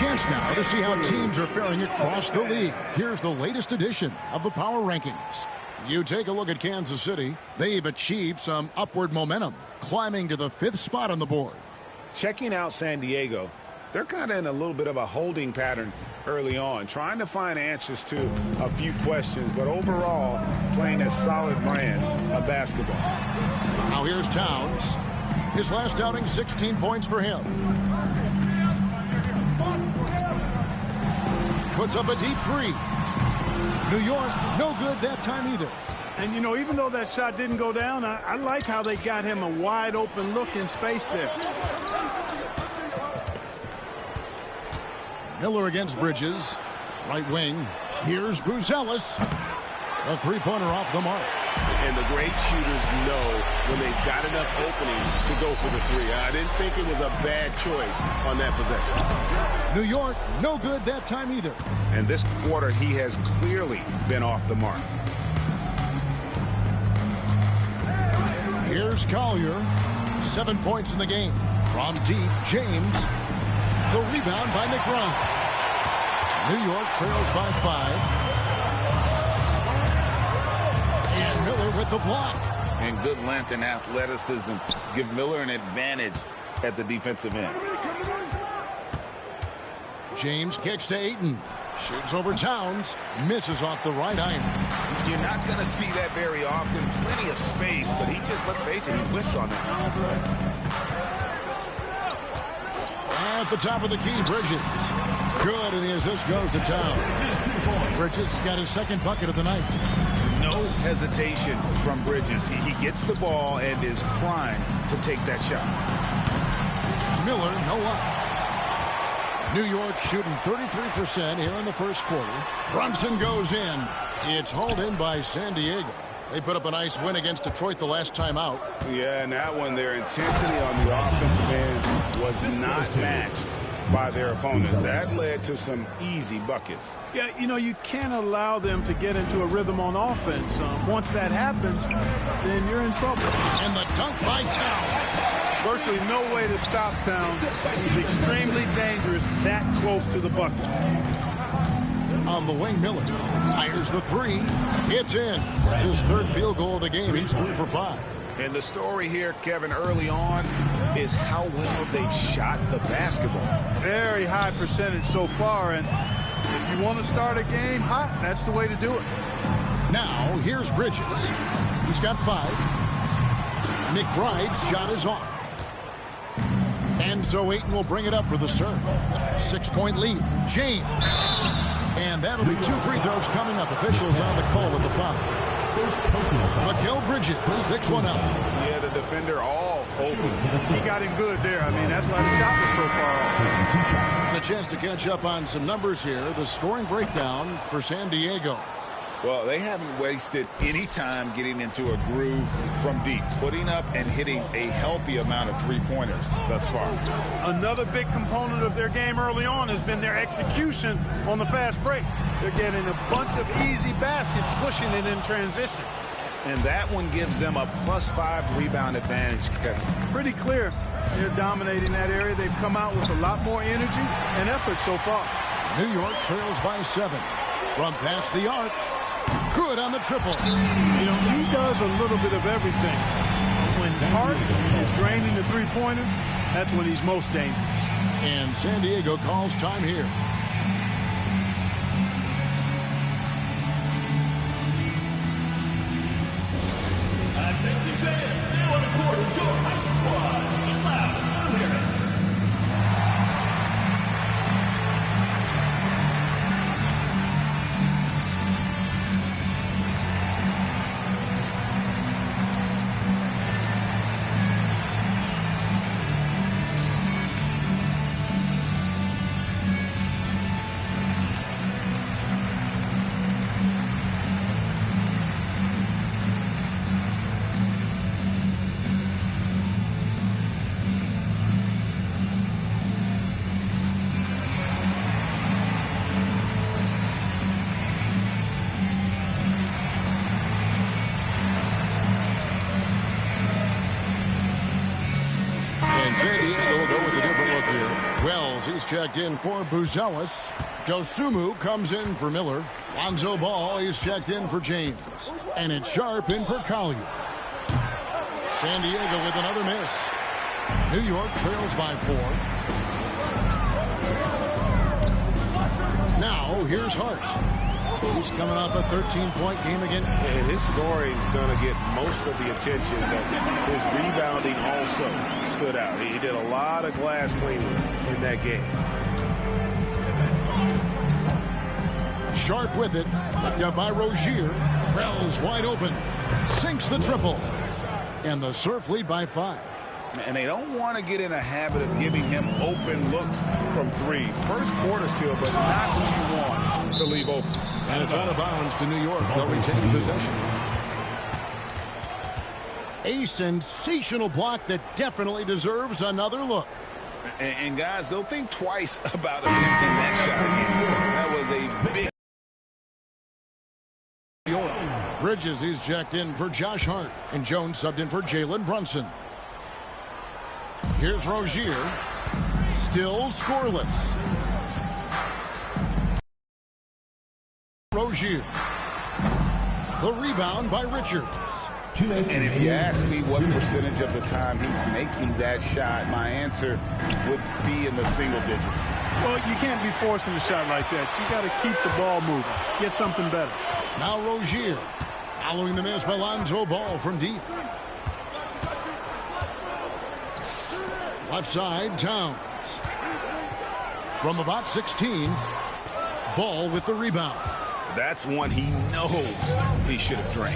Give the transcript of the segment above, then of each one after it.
chance now to see how teams are faring across the league. Here's the latest edition of the Power Rankings. You take a look at Kansas City. They've achieved some upward momentum, climbing to the 5th spot on the board. Checking out San Diego, they're kind of in a little bit of a holding pattern early on, trying to find answers to a few questions, but overall playing a solid brand of basketball. Now here's Towns. His last outing, 16 points for him. Puts up a deep three. New York, no good that time either. And, you know, even though that shot didn't go down, I like how they got him a wide open look in space there. Miller against Bridges. Right wing. Here's Buzelis. A three-pointer off the mark. And the great shooters know when they've got enough opening to go for the three. I didn't think it was a bad choice on that possession. New York, no good that time either. And this quarter, he has clearly been off the mark. Here's Collier. 7 points in the game. From deep, James. The rebound by McBride. New York trails by 5. And Miller with the block. And good length and athleticism give Miller an advantage at the defensive end. James kicks to Ayton. Shoots over Towns. Misses off the right iron. You're not going to see that very often. Plenty of space, but he just, let's face it, he whiffs on that. At the top of the key, Bridges. Good, and the assist goes to Towns. Bridges got his second bucket of the night. No hesitation from Bridges. He gets the ball and is primed to take that shot. Miller, no luck. New York shooting 33% here in the first quarter. Brunson goes in. It's hauled in by San Diego. They put up a nice win against Detroit the last time out. Yeah, and that one, their intensity on the offensive end was not matched by their opponents. That led to some easy buckets. Yeah, you know, you can't allow them to get into a rhythm on offense. Once that happens, then you're in trouble. And the dunk by Towns. Virtually no way to stop Towns. He's extremely dangerous that close to the bucket. On the wing, Miller fires the three. It's in. It's his third field goal of the game. He's 3 for 5. And the story here, Kevin, early on is how well they've shot the basketball. Very high percentage so far, and if you want to start a game hot, that's the way to do it. Now, here's Bridges. He's got 5. McBride's shot is off. And so Ayton will bring it up for the serve. 6-point lead. James. And that'll be 2 free throws coming up. Officials on the call with the foul. Mikal Bridges picks one up. Yeah, the defender all open. He got him good there. I mean, that's why the shot was so far off. And a chance to catch up on some numbers here. The scoring breakdown for San Diego. Well, they haven't wasted any time getting into a groove from deep, putting up and hitting a healthy amount of three-pointers thus far. Another big component of their game early on has been their execution on the fast break. They're getting a bunch of easy baskets, pushing it in transition. And that one gives them a +5 rebound advantage, Kevin. Pretty clear. They're dominating that area. They've come out with a lot more energy and effort so far. New York trails by 7. From past the arc. Good on the triple. You know, he does a little bit of everything. When Hart is draining the three-pointer, that's when he's most dangerous. And San Diego calls time here. Attention fans, now on the court is your hype squad. Get loud, let them hear it. Wells, he's checked in for Buzelis. Dosumu comes in for Miller. Lonzo Ball, he's checked in for James. And it's Sharp in for Collier. San Diego with another miss. New York trails by 4. Now, here's Hart. He's coming off a 13-point game again. And his scoring is going to get most of the attention, but his rebounding also stood out. He did a lot of glass cleaning in that game. Sharp with it. Picked up by Rozier. Krell's wide open. Sinks the triple. And the Surf lead by 5. And they don't want to get in a habit of giving him open looks from 3. First quarter still, but not who you want to leave open. And it's out of bounds to New York. They'll retain possession. A sensational block that definitely deserves another look. And guys, they'll think twice about attempting that shot again. That was a big... Bridges, he's checked in for Josh Hart. And Jones subbed in for Jalen Brunson. Here's Rozier. Still scoreless. Rozier. The rebound by Richards. And if you ask me what percentage of the time he's making that shot, my answer would be in the single digits. Well, you can't be forcing a shot like that. You got to keep the ball moving. Get something better. Now Rozier. Following the miss by Lonzo Ball from deep. Left side, Towns. From about 16. Ball with the rebound. That's one he knows he should have drained.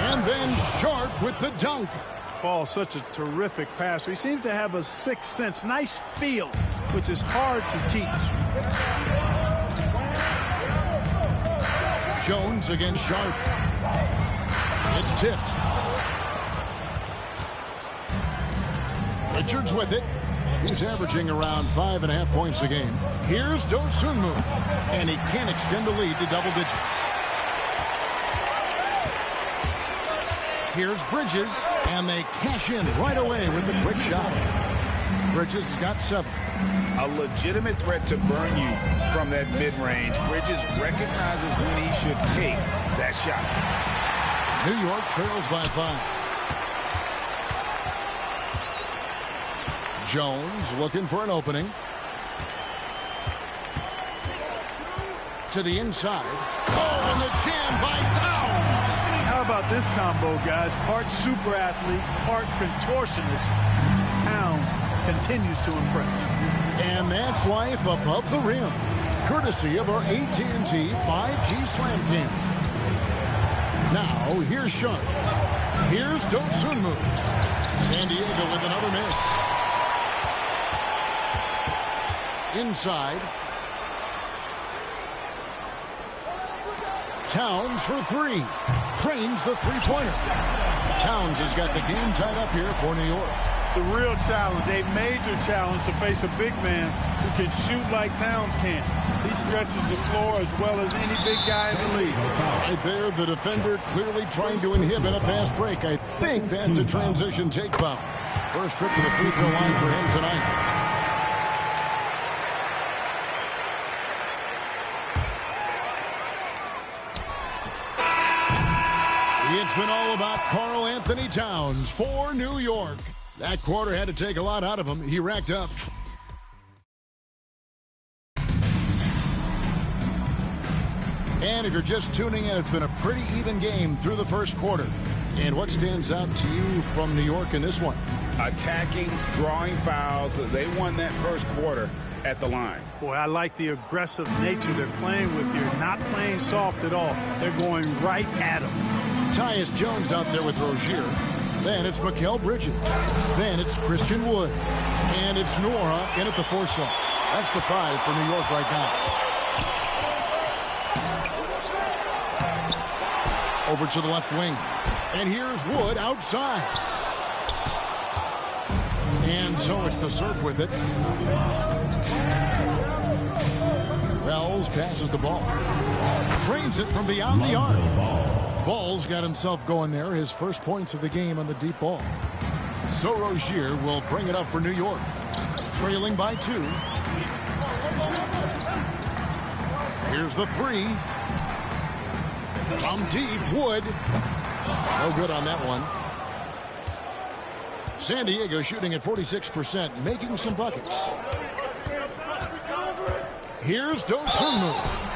And then Sharp with the dunk. Ball, such a terrific passer. He seems to have a sixth sense. Nice feel, which is hard to teach. Jones against Sharp. It's tipped. Richards with it. He's averaging around 5.5 points a game. Here's Dosunmu. And he can't extend the lead to double digits. Here's Bridges. And they cash in right away with the quick shot. Bridges has got 7. A legitimate threat to burn you from that mid-range. Bridges recognizes when he should take that shot. New York trails by 5. Jones looking for an opening. To the inside. Oh, and the jam by Towns. How about this combo, guys? Part super athlete, part contortionist. Towns continues to impress. And that's life above the rim. Courtesy of our AT&T 5G Slam Cam. Now, here's Sharp. Here's Dosunmu. San Diego with another miss. Inside. Towns for 3. Trains the three-pointer. Towns has got the game tied up here for New York. It's a real challenge, a major challenge to face a big man who can shoot like Towns can. He stretches the floor as well as any big guy in the league. Right there, the defender clearly trying to inhibit a fast break. I think that's a transition take foul. First trip to the free throw line for him tonight. It's been all about Karl Anthony Towns for New York. That quarter had to take a lot out of him. He racked up. And if you're just tuning in, it's been a pretty even game through the first quarter. And what stands out to you from New York in this one? Attacking, drawing fouls. They won that first quarter at the line. Boy, I like the aggressive nature they're playing with here. Not playing soft at all. They're going right at him. Tyus Jones out there with Rozier. Then it's Mikal Bridges. Then it's Christian Wood. And it's Nora in at the 4 slot. That's the 5 for New York right now. Over to the left wing. And here's Wood outside. And so it's the Surf with it. Wells passes the ball. Trains it from beyond the arc. Ball's got himself going there. His first points of the game on the deep ball. So Rozier will bring it up for New York. trailing by 2. Here's the 3. From deep, Wood. No good on that one. San Diego shooting at 46%, making some buckets. Here's Dosunmu.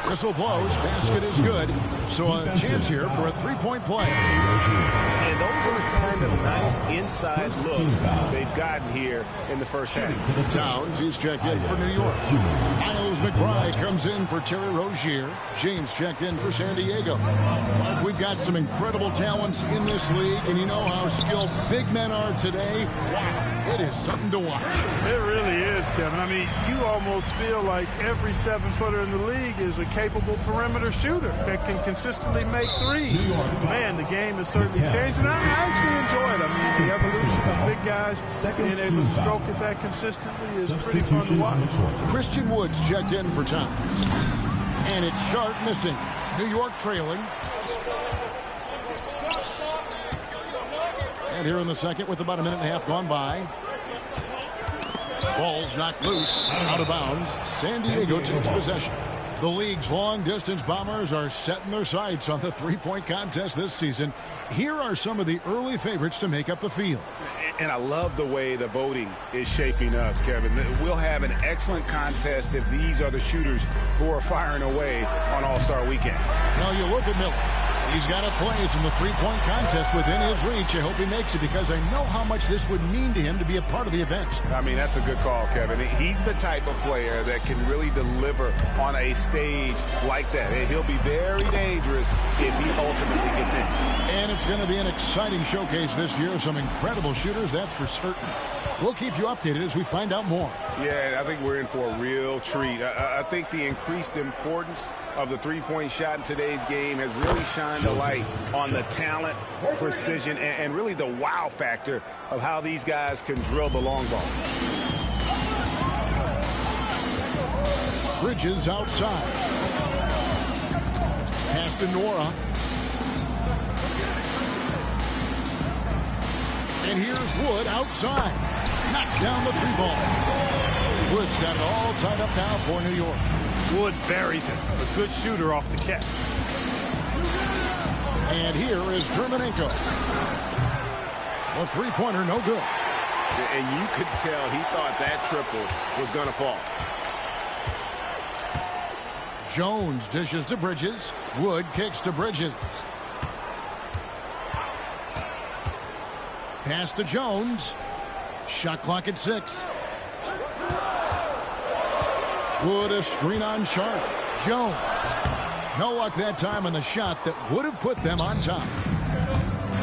Whistle blows. Basket is good. So a chance here for a three-point play. And those are the kind of nice inside looks they've gotten here in the first half. Towns, he's checked in for New York. Miles McBride comes in for Terry Rozier. James checked in for San Diego. Mark, we've got some incredible talents in this league, and you know how skilled big men are today. Wow, it is something to watch. It really is, Kevin. I mean, you almost feel like every 7-footer in the league is a capable perimeter shooter that can consistently make threes. Man, the game has certainly changed, and I actually enjoy it. I mean, the evolution of big guys being able to stroke it that consistently is pretty fun to watch. Christian Woods checked in for Towns. And it's Sharp missing. New York trailing. And here in the second with about a minute and a half gone by. Ball's knocked loose, out of bounds. San Diego takes possession. The league's long-distance bombers are setting their sights on the three-point contest this season. Here are some of the early favorites to make up the field. And I love the way the voting is shaping up, Kevin. We'll have an excellent contest if these are the shooters who are firing away on All-Star Weekend. Now you look at Miller. He's got a place in the three-point contest within his reach. I hope he makes it because I know how much this would mean to him to be a part of the event. I mean, that's a good call, Kevin. He's the type of player that can really deliver on a stage like that. He'll be very dangerous if he ultimately gets in. And it's going to be an exciting showcase this year. Some incredible shooters, that's for certain. We'll keep you updated as we find out more. Yeah, I think we're in for a real treat. I think the increased importance of the three-point shot in today's game has really shined a light on the talent, precision, and really the wow factor of how these guys can drill the long ball. Bridges outside. Pass to Nora. And here's Wood outside. Knocks down the three ball. Wood's got it all tied up now for New York. Wood buries it. A good shooter off the catch. And here is Germanenko. The three-pointer, no good. And you could tell he thought that triple was going to fall. Jones dishes to Bridges. Wood kicks to Bridges. Pass to Jones. Shot clock at 6. Wood a screen on Sharp. Jones. No luck that time on the shot that would have put them on top.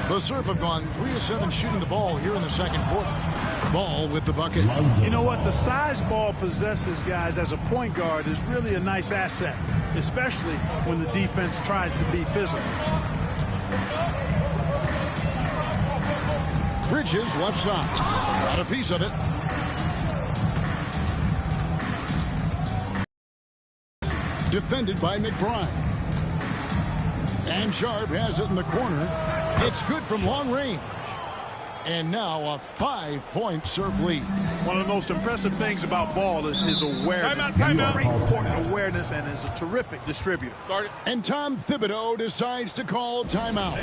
The Surf have gone 3 of 7 shooting the ball here in the second quarter. Ball with the bucket. You know what? The size Ball possesses, guys, as a point guard is really a nice asset, especially when the defense tries to be physical. Bridges left side. Got a piece of it. Defended by McBride. And Sharp has it in the corner. It's good from long range. And now a 5-point Surf lead. One of the most impressive things about Ball is his awareness. Timeout. Great court awareness and is a terrific distributor. And Tom Thibodeau decides to call timeout.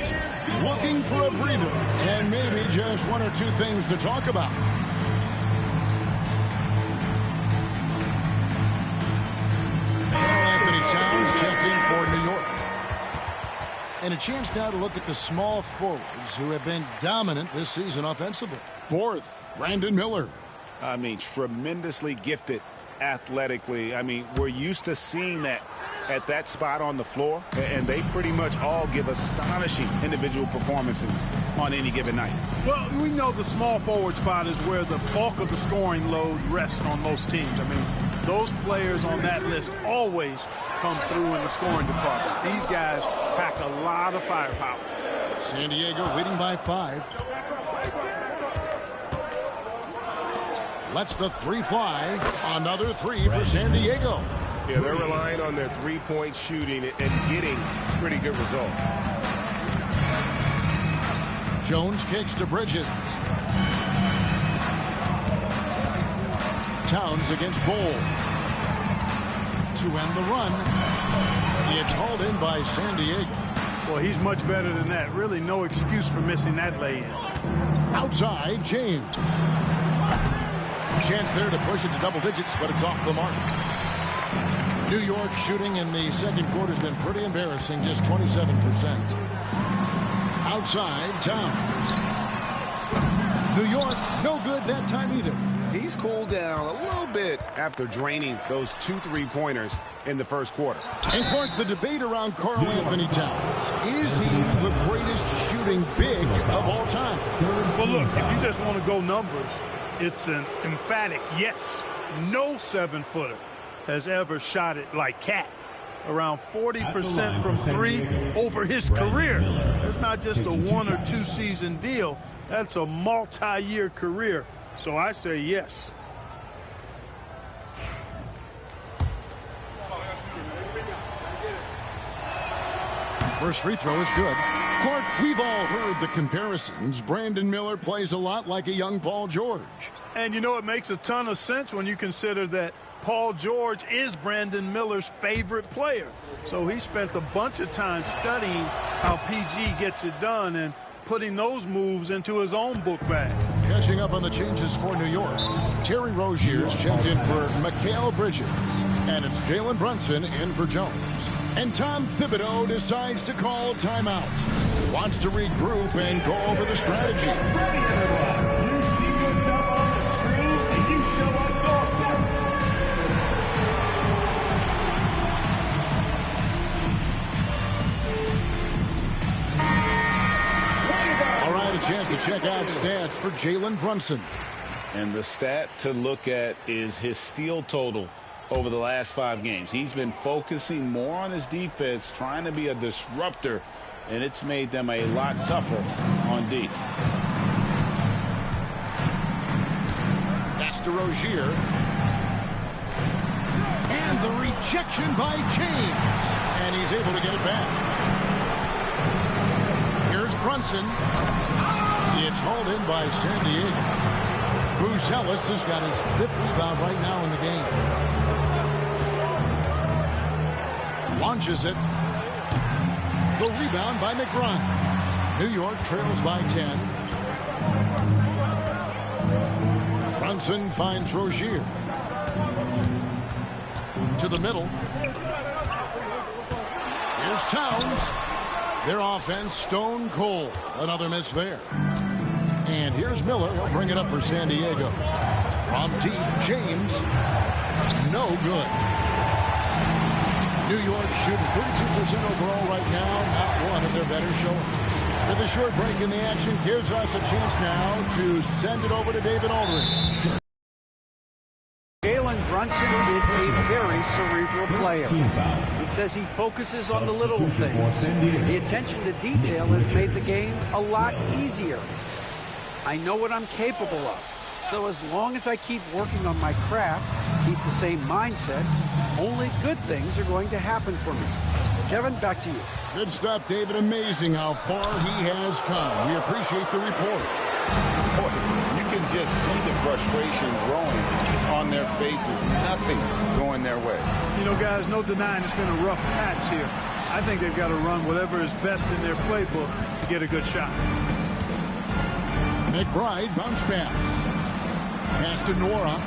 Looking for a breather and maybe just 1 or 2 things to talk about. Anthony Towns checked in for New York. And a chance now to look at the small forwards who have been dominant this season offensively. Fourth, Brandon Miller. I mean, tremendously gifted athletically. I mean, we're used to seeing that at that spot on the floor, and they pretty much all give astonishing individual performances on any given night. Well, we know the small forward spot is where the bulk of the scoring load rests on most teams. I mean, those players on that list always come through in the scoring department. These guys pack a lot of firepower. San Diego leading by 5. Lets the 3 fly. Another 3 for San Diego. Yeah, they're relying on their three-point shooting and getting pretty good results. Jones kicks to Bridges. Towns against Bowl. To end the run, it's hauled in by San Diego. Well, he's much better than that. Really no excuse for missing that lay-in. Outside, James. Chance there to push it to double digits, but it's off the mark. New York shooting in the second quarter has been pretty embarrassing, just 27%. Outside, Towns. New York, no good that time either. He's cooled down a little bit after draining those 2 3-pointers in the first quarter. And Clark, the debate around Karl Anthony Towns. Is he the greatest shooting big of all time? Well, look, if you just want to go numbers, it's an emphatic yes. No 7-footer has ever shot it like Cat. Around 40% from 3 over his career. That's not just a 1 or 2 season deal. That's a multi-year career. So I say yes. First free throw is good. Clark, we've all heard the comparisons. Brandon Miller plays a lot like a young Paul George. And you know, it makes a ton of sense when you consider that Paul George is Brandon Miller's favorite player. So he spent a bunch of time studying how PG gets it done and putting those moves into his own book bag. Catching up on the changes for New York. Terry Rozier's checked in for Mikal Bridges. And it's Jalen Brunson in for Jones. And Tom Thibodeau decides to call timeout. Wants to regroup and go over the strategy. Ready, everyone. You see yourself on the screen, and you show us your best. All right, a chance to check out stats for Jalen Brunson. And the stat to look at is his steal total over the last 5 games. He's been focusing more on his defense, trying to be a disruptor, and it's made them a lot tougher on D. Pass to Rozier. And the rejection by James. And he's able to get it back. Here's Brunson. It's hauled in by San Diego. Buzelis has got his 5th rebound right now in the game. Launches it. The rebound by McBride. New York trails by 10. Brunson finds Rozier. To the middle. Here's Towns. Their offense stone cold. Another miss there. And here's Miller. He'll bring it up for San Diego. From deep, James. No good. New York shooting 32% overall right now. Not one of their better showings. With a short break in the action, gives us a chance now to send it over to David Aldridge. Jalen Brunson is a very cerebral player. He says he focuses on the little things. The attention to detail has made the game a lot easier. I know what I'm capable of. So as long as I keep working on my craft, keep the same mindset, only good things are going to happen for me. Kevin, back to you. Good stuff, David. Amazing how far he has come. We appreciate the report. Boy, you can just see the frustration growing on their faces. Nothing going their way. You know, guys, no denying it's been a rough patch here. I think they've got to run whatever is best in their playbook to get a good shot. McBride bounce pass. Pass to Nora.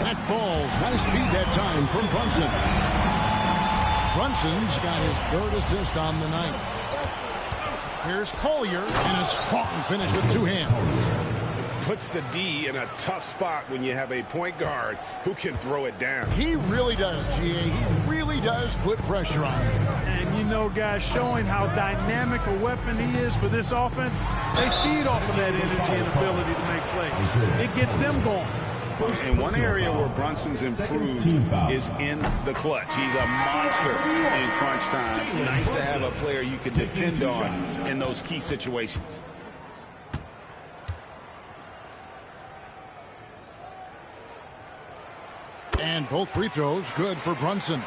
That falls. Nice speed that time from Brunson. Brunson's got his 3rd assist on the night. Here's Collier and a strong finish with 2 hands. Puts the D in a tough spot when you have a point guard who can throw it down. He really does, GA. He really does put pressure on him. And you know, guys, showing how dynamic a weapon he is for this offense, they feed off of that energy and ability to make plays. It gets them going. And one area where Brunson's improved is in the clutch. He's a monster in crunch time. Nice to have a player you can depend on in those key situations. And both free throws good for Brunson.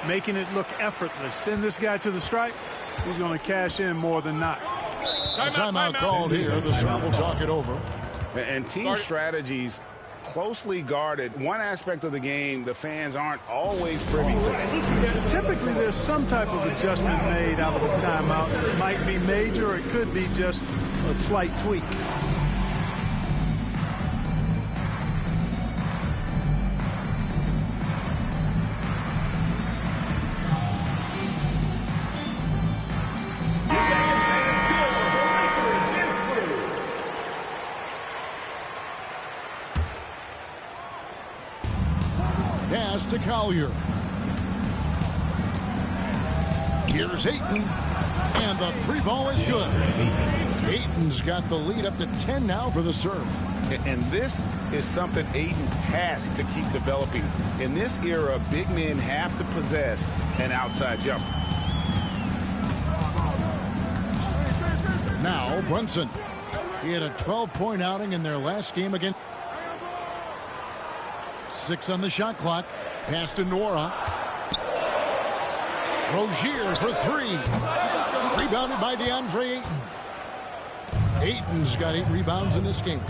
Making it look effortless. Send this guy to the stripe. He's going to cash in more than not. Timeout called here. The serve will talk it over. And team strategies closely guarded. One aspect of the game the fans aren't always privy to. Typically, there's some type of adjustment made out of a timeout. It might be major, or it could be just a slight tweak. Pass to Collier. Here's Ayton, and the three ball is good. Ayton's got the lead up to 10 now for the serve. And this is something Ayton has to keep developing. In this era, big men have to possess an outside jumper. Now Brunson. He had a 12-point outing in their last game against. 6 on the shot clock. Pass to Nora. Rozier for 3. Rebounded by DeAndre Ayton. Ayton's got 8 rebounds in this game.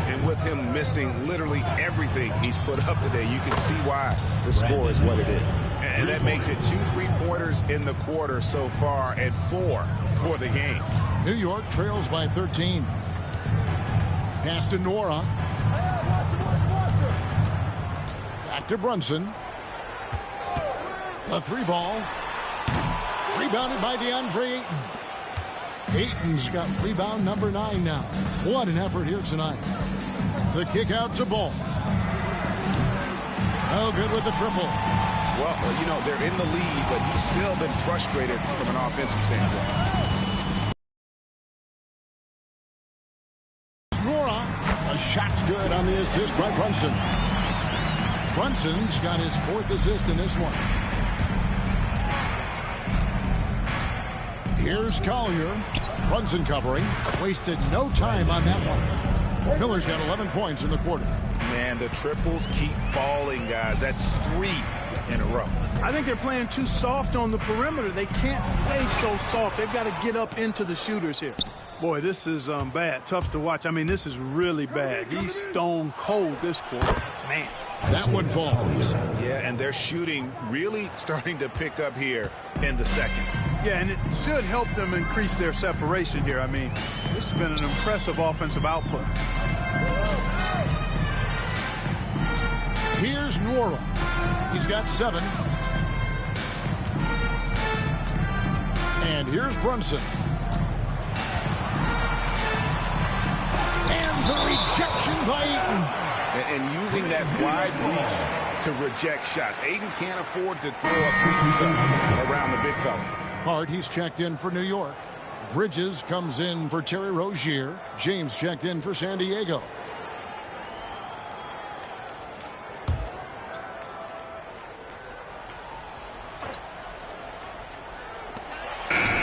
And with him missing literally everything he's put up today, you can see why the score is what it is. And that makes it 2 3-pointers in the quarter so far and 4 for the game. New York trails by 13. Pass to Nora. Back to Brunson. The 3 ball. Rebounded by DeAndre Ayton. Ayton's got rebound number 9 now. What an effort here tonight. The kick out to Ball. Oh, good with the triple. Well, you know, they're in the lead, but he's still been frustrated from an offensive standpoint. Nora. A shot's good on the assist by Brunson. Brunson's got his 4th assist in this one. Here's Collier. Brunson covering. Wasted no time on that one. Miller's got 11 points in the quarter. Man, the triples keep falling, guys. That's 3 in a row. I think they're playing too soft on the perimeter. They can't stay so soft. They've got to get up into the shooters here. Boy, this is bad. Tough to watch. I mean, this is really bad. He's stone cold this quarter. Man. That one falls. Yeah, and their shooting really starting to pick up here in the second. Yeah, and it should help them increase their separation here. I mean, this has been an impressive offensive output. Here's Nora. He's got 7. And here's Brunson. And the rejection by Ayton. And using that wide reach to reject shots. Ayton can't afford to throw a free stuff around the big fella. Hart, he's checked in for New York. Bridges comes in for Terry Rozier. James checked in for San Diego.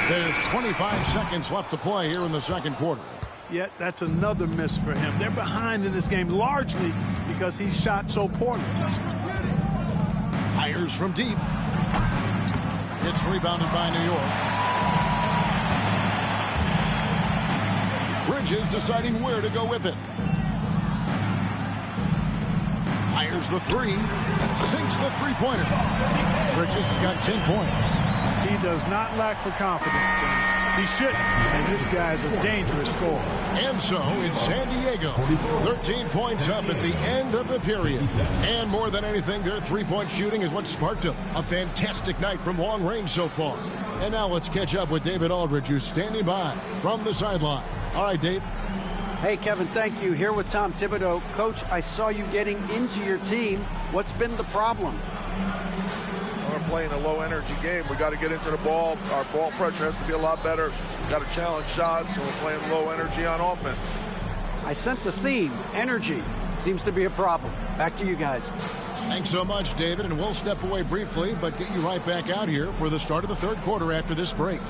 There's 25 seconds left to play here in the second quarter. Yet that's another miss for him. They're behind in this game largely because he shot so poorly. Fires from deep. It's rebounded by New York. Bridges deciding where to go with it. Fires the 3. Sinks the 3-pointer. Bridges has got 10 points. He does not lack for confidence. He shouldn't. And this guy's a dangerous scorer. And so it's San Diego. 13 points up at the end of the period. And more than anything, their 3-point shooting is what sparked them. A fantastic night from long range so far. And now let's catch up with David Aldridge, who's standing by from the sideline. All right, Dave. Hey, Kevin, thank you. Here with Tom Thibodeau. Coach, I saw you getting into your team. What's been the problem? We're playing a low-energy game. We got to get into the ball. Our ball pressure has to be a lot better. We've got to challenge shots, so we're playing low energy on offense. I sense a theme. Energy seems to be a problem. Back to you guys. Thanks so much, David, and we'll step away briefly, but get you right back out here for the start of the third quarter after this break.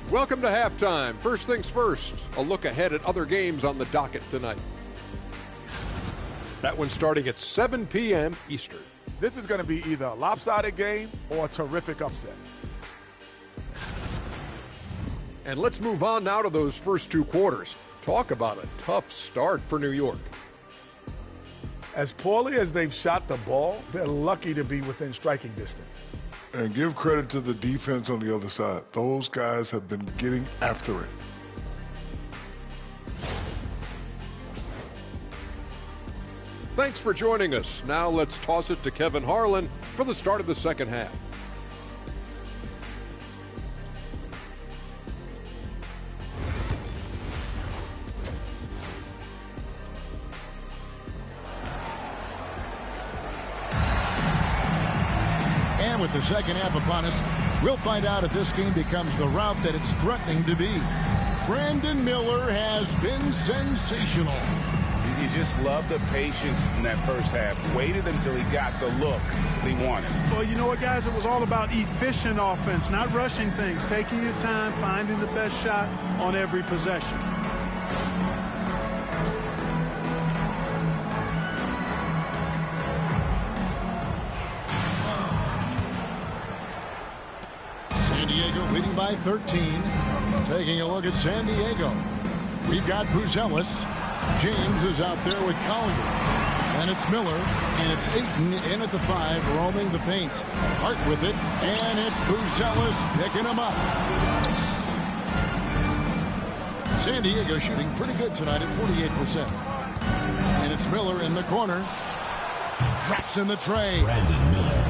Welcome to halftime. First things first, a look ahead at other games on the docket tonight. That one starting at 7 p.m. Eastern. This is going to be either a lopsided game or a terrific upset. And let's move on now to those first two quarters. Talk about a tough start for New York. As poorly as they've shot the ball, they're lucky to be within striking distance. And give credit to the defense on the other side. Those guys have been getting after it. Thanks for joining us. Now let's toss it to Kevin Harlan for the start of the second half. And with the second half upon us, we'll find out if this game becomes the route that it's threatening to be. Brandon Miller has been sensational. You just love the patience in that first half. Waited until he got the look he wanted. Well, you know what, guys? It was all about efficient offense, not rushing things, taking your time, finding the best shot on every possession. San Diego leading by 13. Taking a look at San Diego. We've got Buzelis. James is out there with Collier. And it's Miller. And it's Ayton in at the 5, roaming the paint. Hart with it. And it's Buzelis picking him up. San Diego shooting pretty good tonight at 48%. And it's Miller in the corner. Drops in the tray.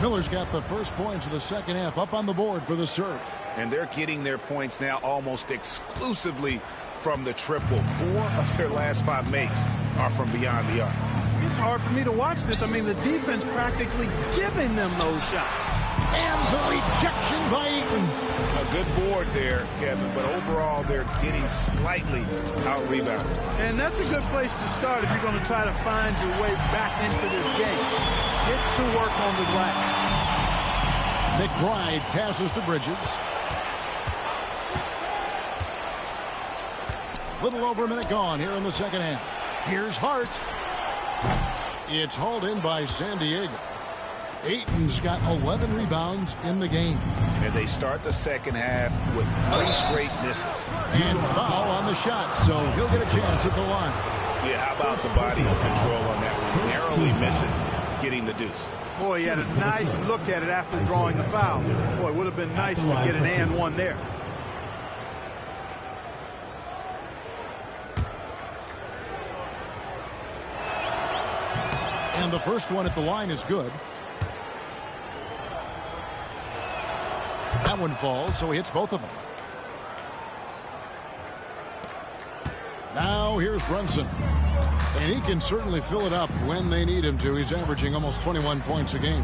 Miller's got the first points of the second half up on the board for the Surf. And they're getting their points now almost exclusively from the triple. 4 of their last 5 makes are from beyond the arc. It's hard for me to watch this. I mean, the defense practically giving them those shots. And the rejection by Ayton. A good board there, Kevin, but overall they're getting slightly out-rebounded. And that's a good place to start if you're going to try to find your way back into this game. Get to work on the glass. McBride passes to Bridges. Little over a minute gone here in the second half. Here's Hart. It's hauled in by San Diego. Ayton's got 11 rebounds in the game. And they start the second half with 3 straight misses. And foul on the shot, so he'll get a chance at the line. Yeah, how about the body control on that one? Narrowly misses getting the deuce. Boy, he had a nice look at it after drawing the foul. Boy, it would have been nice to get an and one there. And the first one at the line is good. That one falls, so he hits both of them. Now here's Brunson. And he can certainly fill it up when they need him to. He's averaging almost 21 points a game.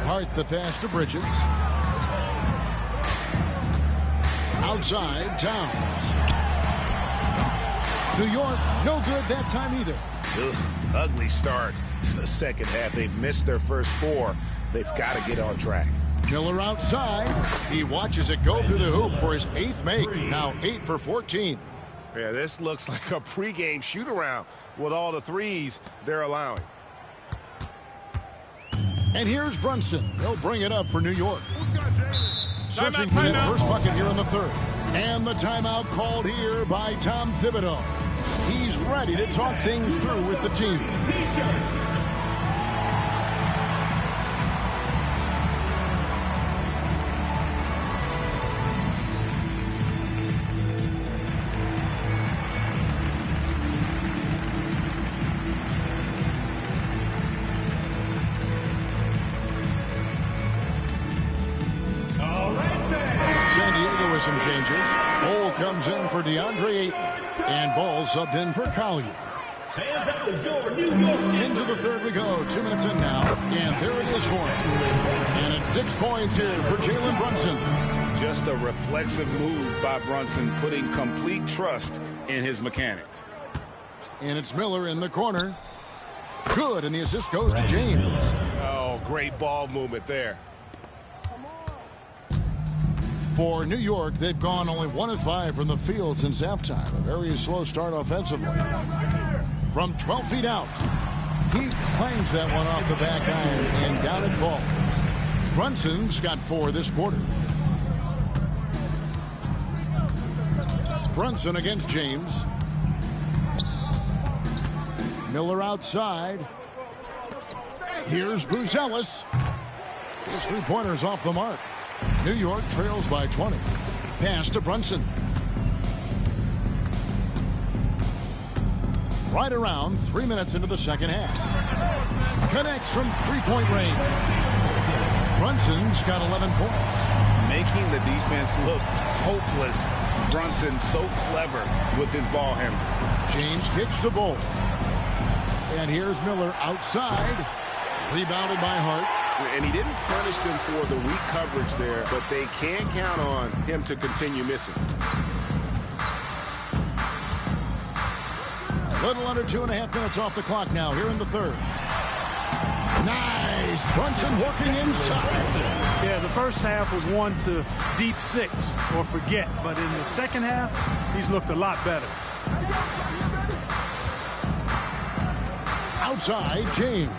Hart the pass to Bridges. Outside, Towns. New York, no good that time either. Ugh, ugly start to the second half. They've missed their first 4. They've got to get on track. Miller outside. He watches it go through the hoop for his 8th make. Now 8 for 14. Yeah, this looks like a pregame shoot-around with all the threes they're allowing. And here's Brunson. He'll bring it up for New York. Searching for that first bucket here in the third. And the timeout called here by Tom Thibodeau. He's ready to talk things through with the team. San Diego with some changes. Cole comes in for DeAndre Ayton. And Ball subbed in for Collier. Into the third we go. 2 minutes in now. And there it is for him. And it's 6 points here for Jalen Brunson. Just a reflexive move by Brunson, putting complete trust in his mechanics. And it's Miller in the corner. Good, and the assist goes to James. Oh, great ball movement there. For New York, they've gone only 1 of 5 from the field since halftime. A very slow start offensively. From 12 feet out, He clangs that one off the back iron, and down it falls. Brunson's got 4 this quarter. Brunson against James. Miller outside. Here's Buzelis. His 3-pointer's off the mark. New York trails by 20. Pass to Brunson. Right around 3 minutes into the second half. Connects from 3-point range. Brunson's got 11 points. Making the defense look hopeless. Brunson so clever with his ball handling. James kicks the ball. And here's Miller outside. Rebounded by Hart. And he didn't punish them for the weak coverage there, but they can count on him to continue missing. A little under 2.5 minutes off the clock now here in the third. Nice. Brunson working inside. Yeah, the first half was 1 to deep 6 or forget. But in the second half, he's looked a lot better. Outside, James.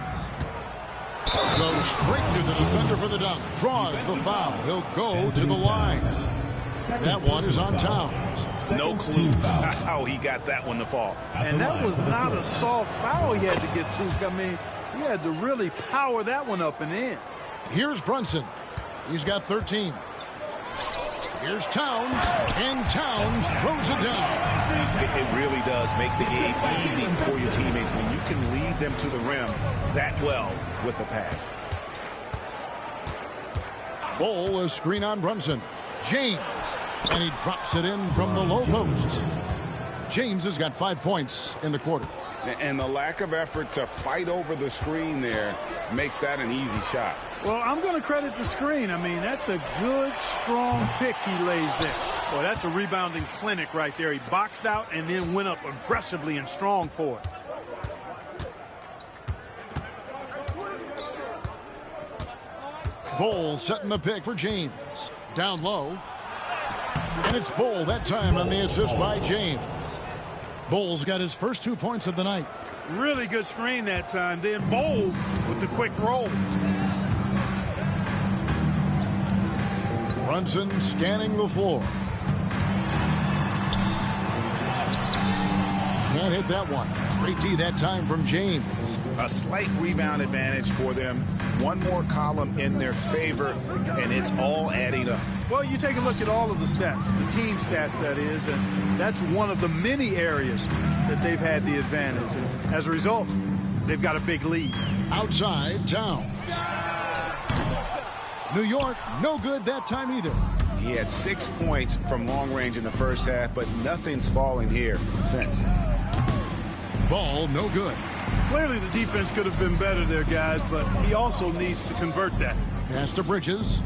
Goes straight to the defender for the dunk. Draws the foul. He'll go to the line. That one is on Towns. No clue how he got that one to fall. And that was not a soft foul he had to get through. I mean, he had to really power that one up and in. Here's Brunson. He's got 13. Here's Towns, and Towns throws it down. It really does make the game easy for your teammates when you can lead them to the rim that well with a pass. Ball, a screen on Brunson. James, and he drops it in from the low post. James has got 5 points in the quarter. And the lack of effort to fight over the screen there makes that an easy shot. Well, I'm going to credit the screen. I mean, that's a good, strong pick he lays there. Boy, that's a rebounding clinic right there. He boxed out and then went up aggressively and strong for it. Ball setting the pick for James. Down low. And it's Ball that time on the assist by James. Ball's got his first 2 points of the night. Really good screen that time. Then Ball with the quick roll. Brunson scanning the floor. Can't hit that one. Great D that time from James. A slight rebound advantage for them. One more column in their favor, and it's all adding up. Well, you take a look at all of the stats, the team stats, that is, and that's one of the many areas that they've had the advantage. And as a result, they've got a big lead. Outside, Towns. New York, no good that time either. He had 6 points from long range in the first half, but nothing's falling here since. Ball, no good. Clearly the defense could have been better there, guys, but he also needs to convert that. Pass to Bridges.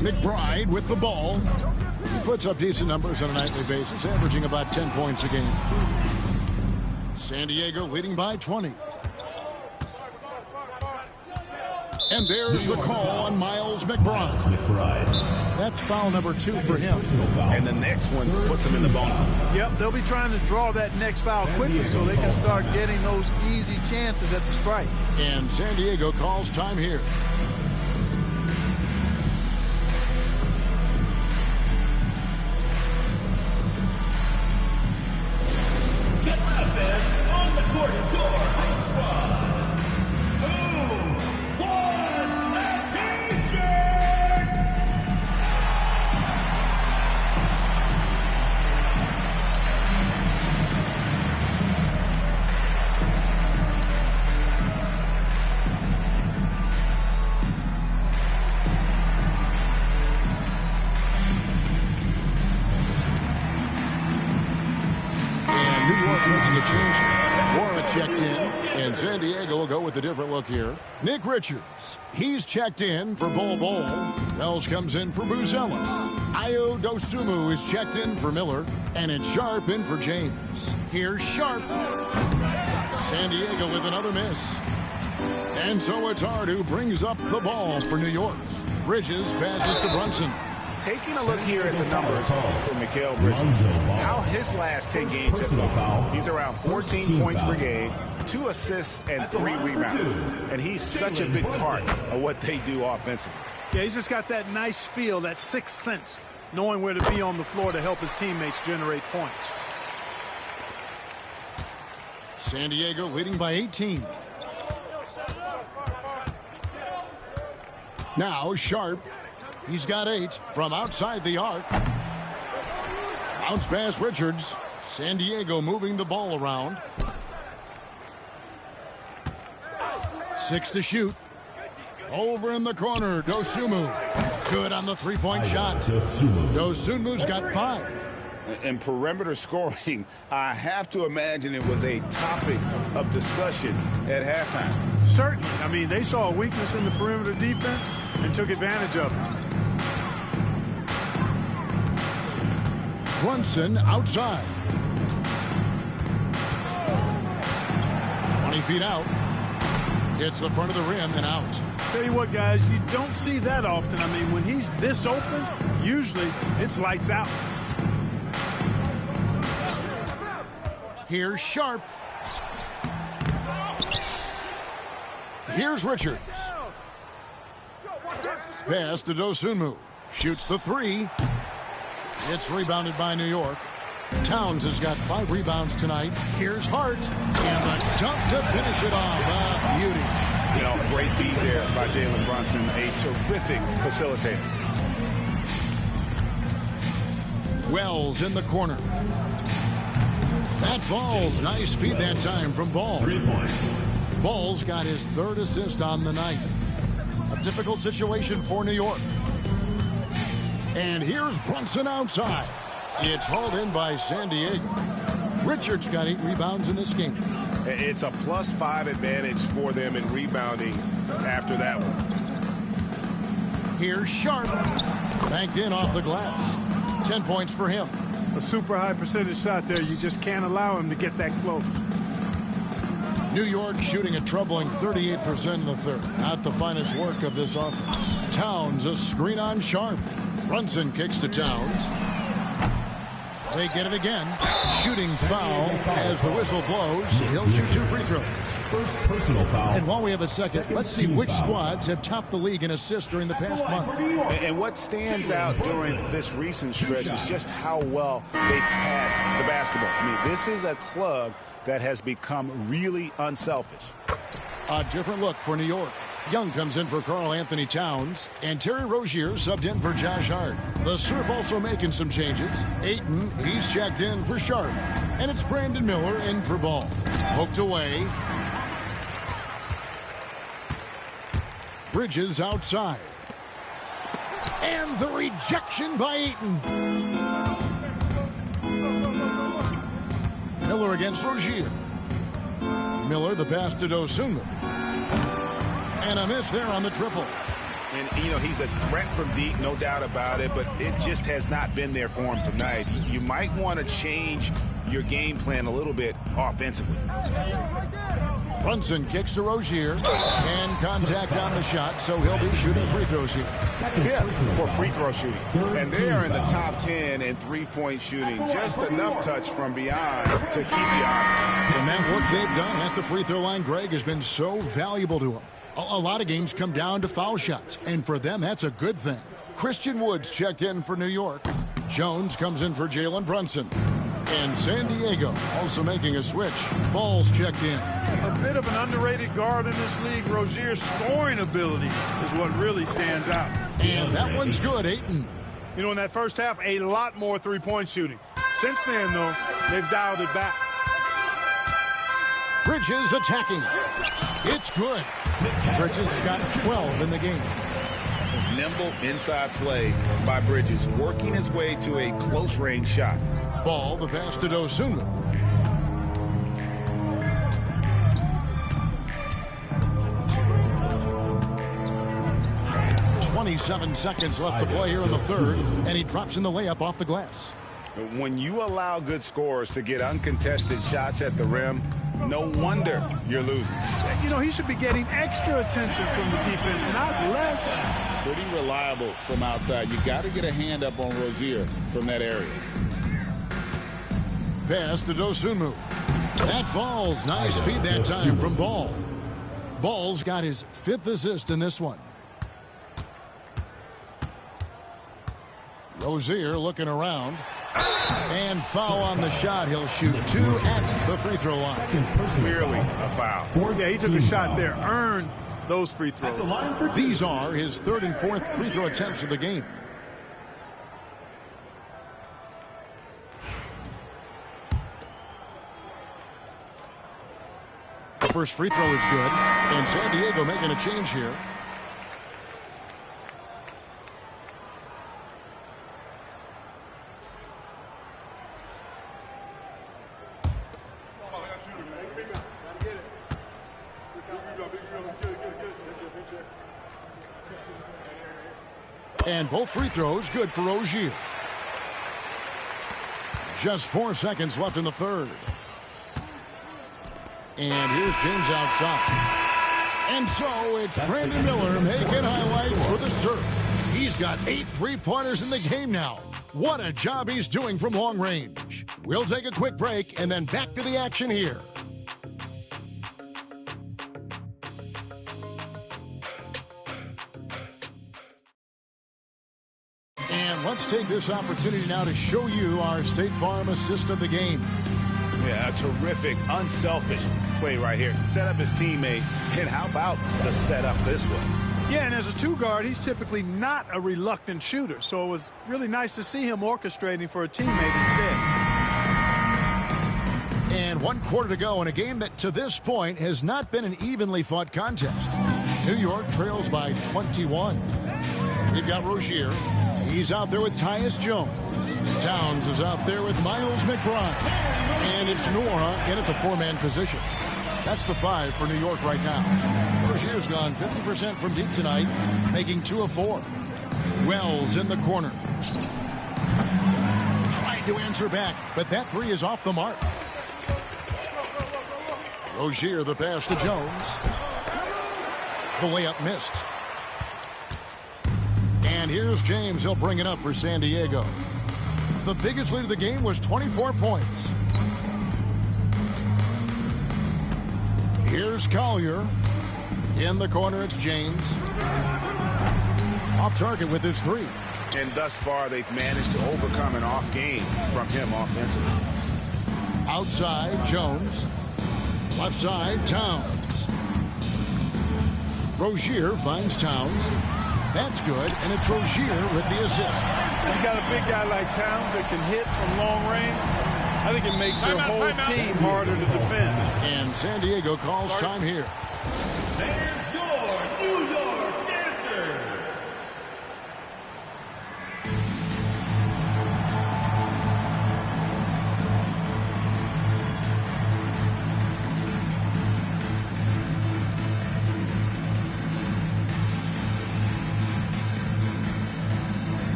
McBride with the ball. He puts up decent numbers on a nightly basis, averaging about 10 points a game. San Diego leading by 20. And there's the call on Miles McBride. That's foul number 2 for him. And the next one puts him in the bonus. Yep, they'll be trying to draw that next foul quickly so they can start getting those easy chances at the strike. And San Diego calls time here. Get loud, fans. On the court is your hype squad. Who wants a t-shirt? And New York making a change. Warren checked in, and San Diego will go with a different look here. Nick Richards, he's checked in for Bol Bol. Wells comes in for Buzelis. Ayo Dosunmu is checked in for Miller, and it's Sharp in for James. Here's Sharp. San Diego with another miss. And so it's Hart who brings up the ball for New York. Bridges passes to Brunson. Taking a look here at the numbers for Mikal Bridges, how his last 10 games have gone. He's around 14 points per game, 2 assists, and 3 rebounds. And he's such a big part of what they do offensively. Yeah, he's just got that nice feel, that sixth sense, knowing where to be on the floor to help his teammates generate points. San Diego leading by 18. Now Sharp. He's got 8 from outside the arc. Bounce pass Richards. San Diego moving the ball around. 6 to shoot. Over in the corner, Dosunmu. Good on the three-point shot. Dosunmu's got 5. And perimeter scoring, I have to imagine it was a topic of discussion at halftime. Certainly. I mean, they saw a weakness in the perimeter defense and took advantage of it. Brunson outside. 20 feet out. Hits the front of the rim and out. Tell you what, guys, you don't see that often. I mean, when he's this open, usually it's lights out. Here's Sharp. Here's Richards. Pass to Dosunmu. Shoots the 3. It's rebounded by New York. Towns has got 5 rebounds tonight. Here's Hart. And the dunk to finish it off. Beauty. You know, great feed there by Jalen Brunson. A terrific facilitator. Wells in the corner. That falls. Nice feed that time from Ball. 3 points. Ball's got his 3rd assist on the night. A difficult situation for New York. And here's Brunson outside. It's hauled in by San Diego. Richards got 8 rebounds in this game. It's a +5 advantage for them in rebounding after that one. Here's Sharp. Banked in off the glass. 10 points for him. A super high percentage shot there. You just can't allow him to get that close. New York shooting a troubling 38% in the 3rd. Not the finest work of this offense. Towns a screen on Sharp. Brunson kicks to Towns. They get it again. Shooting foul as the whistle blows. He'll shoot 2 free throws. First personal foul. And while we have a second, let's see which squads have topped the league in assists during the past month. And what stands out during this recent stretch is just how well they pass the basketball. I mean, this is a club that has become really unselfish. A different look for New York. Young comes in for Karl Anthony Towns, and Terry Rozier subbed in for Josh Hart. The Surf also making some changes. Ayton, he's checked in for Sharp. And it's Brandon Miller in for Ball. Poked away. Bridges outside. And the rejection by Ayton. Miller against Rozier. Miller, the pass to Dosunmu. And a miss there on the triple. And, you know, he's a threat from deep, no doubt about it, but it just has not been there for him tonight. You might want to change your game plan a little bit offensively. Brunson kicks to Rozier. And contact on the shot, so he'll be shooting free throws here. Yeah, for free throw shooting. And they are in the top 10 in three-point shooting. Just enough touch from beyond to keep you honest. And that work they've done at the free throw line, Greg, has been so valuable to them. A lot of games come down to foul shots, and for them, that's a good thing. Christian Woods checked in for New York. Jones comes in for Jalen Brunson. And San Diego also making a switch. Ball's checked in. A bit of an underrated guard in this league. Rozier's scoring ability is what really stands out. And that one's good, Ayton. You know, in that first half, a lot more three-point shooting. Since then, though, they've dialed it back. Bridges attacking. It's good. Bridges has got 12 in the game. Nimble inside play by Bridges, working his way to a close-range shot. Ball, the pass to Dosunmu. .27 seconds left to play here in the 3rd, and he drops in the layup off the glass. When you allow good scorers to get uncontested shots at the rim, No wonder you're losing. You know, he should be getting extra attention from the defense, not less. Pretty reliable from outside. You got to get a hand up on Rozier from that area. Pass to Dosunmu. That falls. Nice feed that time from Ball. Ball's got his 5th assist in this one. Rozier looking around. And foul on the shot. He'll shoot 2 at the free throw line. Clearly a foul. Yeah, he took a shot there. Earned those free throws. These are his 3rd and 4th free throw attempts of the game. The first free throw is good. And San Diego making a change here. And both free throws good for Rozier. Just 4 seconds left in the 3rd. And here's James outside. And so it's Brandon Miller making highlights for the Surf. He's got 8 3-pointers in the game now. What a job he's doing from long range. We'll take a quick break and then back to the action here. And let's take this opportunity now to show you our State Farm assist of the game. Yeah, a terrific, unselfish play right here. Set up his teammate, and how about the setup this was? Yeah, and as a 2-guard, he's typically not a reluctant shooter, so it was really nice to see him orchestrating for a teammate instead. And 1 quarter to go in a game that to this point has not been an evenly fought contest. New York trails by 21. We've got Rozier. He's out there with Tyus Jones. Towns is out there with Miles McBride. And it's Nora in at the 4-man position. That's the 5 for New York right now. Rozier's gone 50% from deep tonight, making 2 of 4. Wells in the corner. Trying to answer back, but that 3 is off the mark. Rozier the pass to Jones. The layup missed. And here's James. He'll bring it up for San Diego. The biggest lead of the game was 24 points. Here's Collier. In the corner, it's James. Off target with his 3. And thus far, they've managed to overcome an off game from him offensively. Outside, Jones. Left side, Towns. Rozier finds Towns. That's good, and it's Rozier with the assist. You got a big guy like Towns that can hit from long range. I think it makes your whole team harder to defend. And San Diego calls time here. There's your New York Dancers.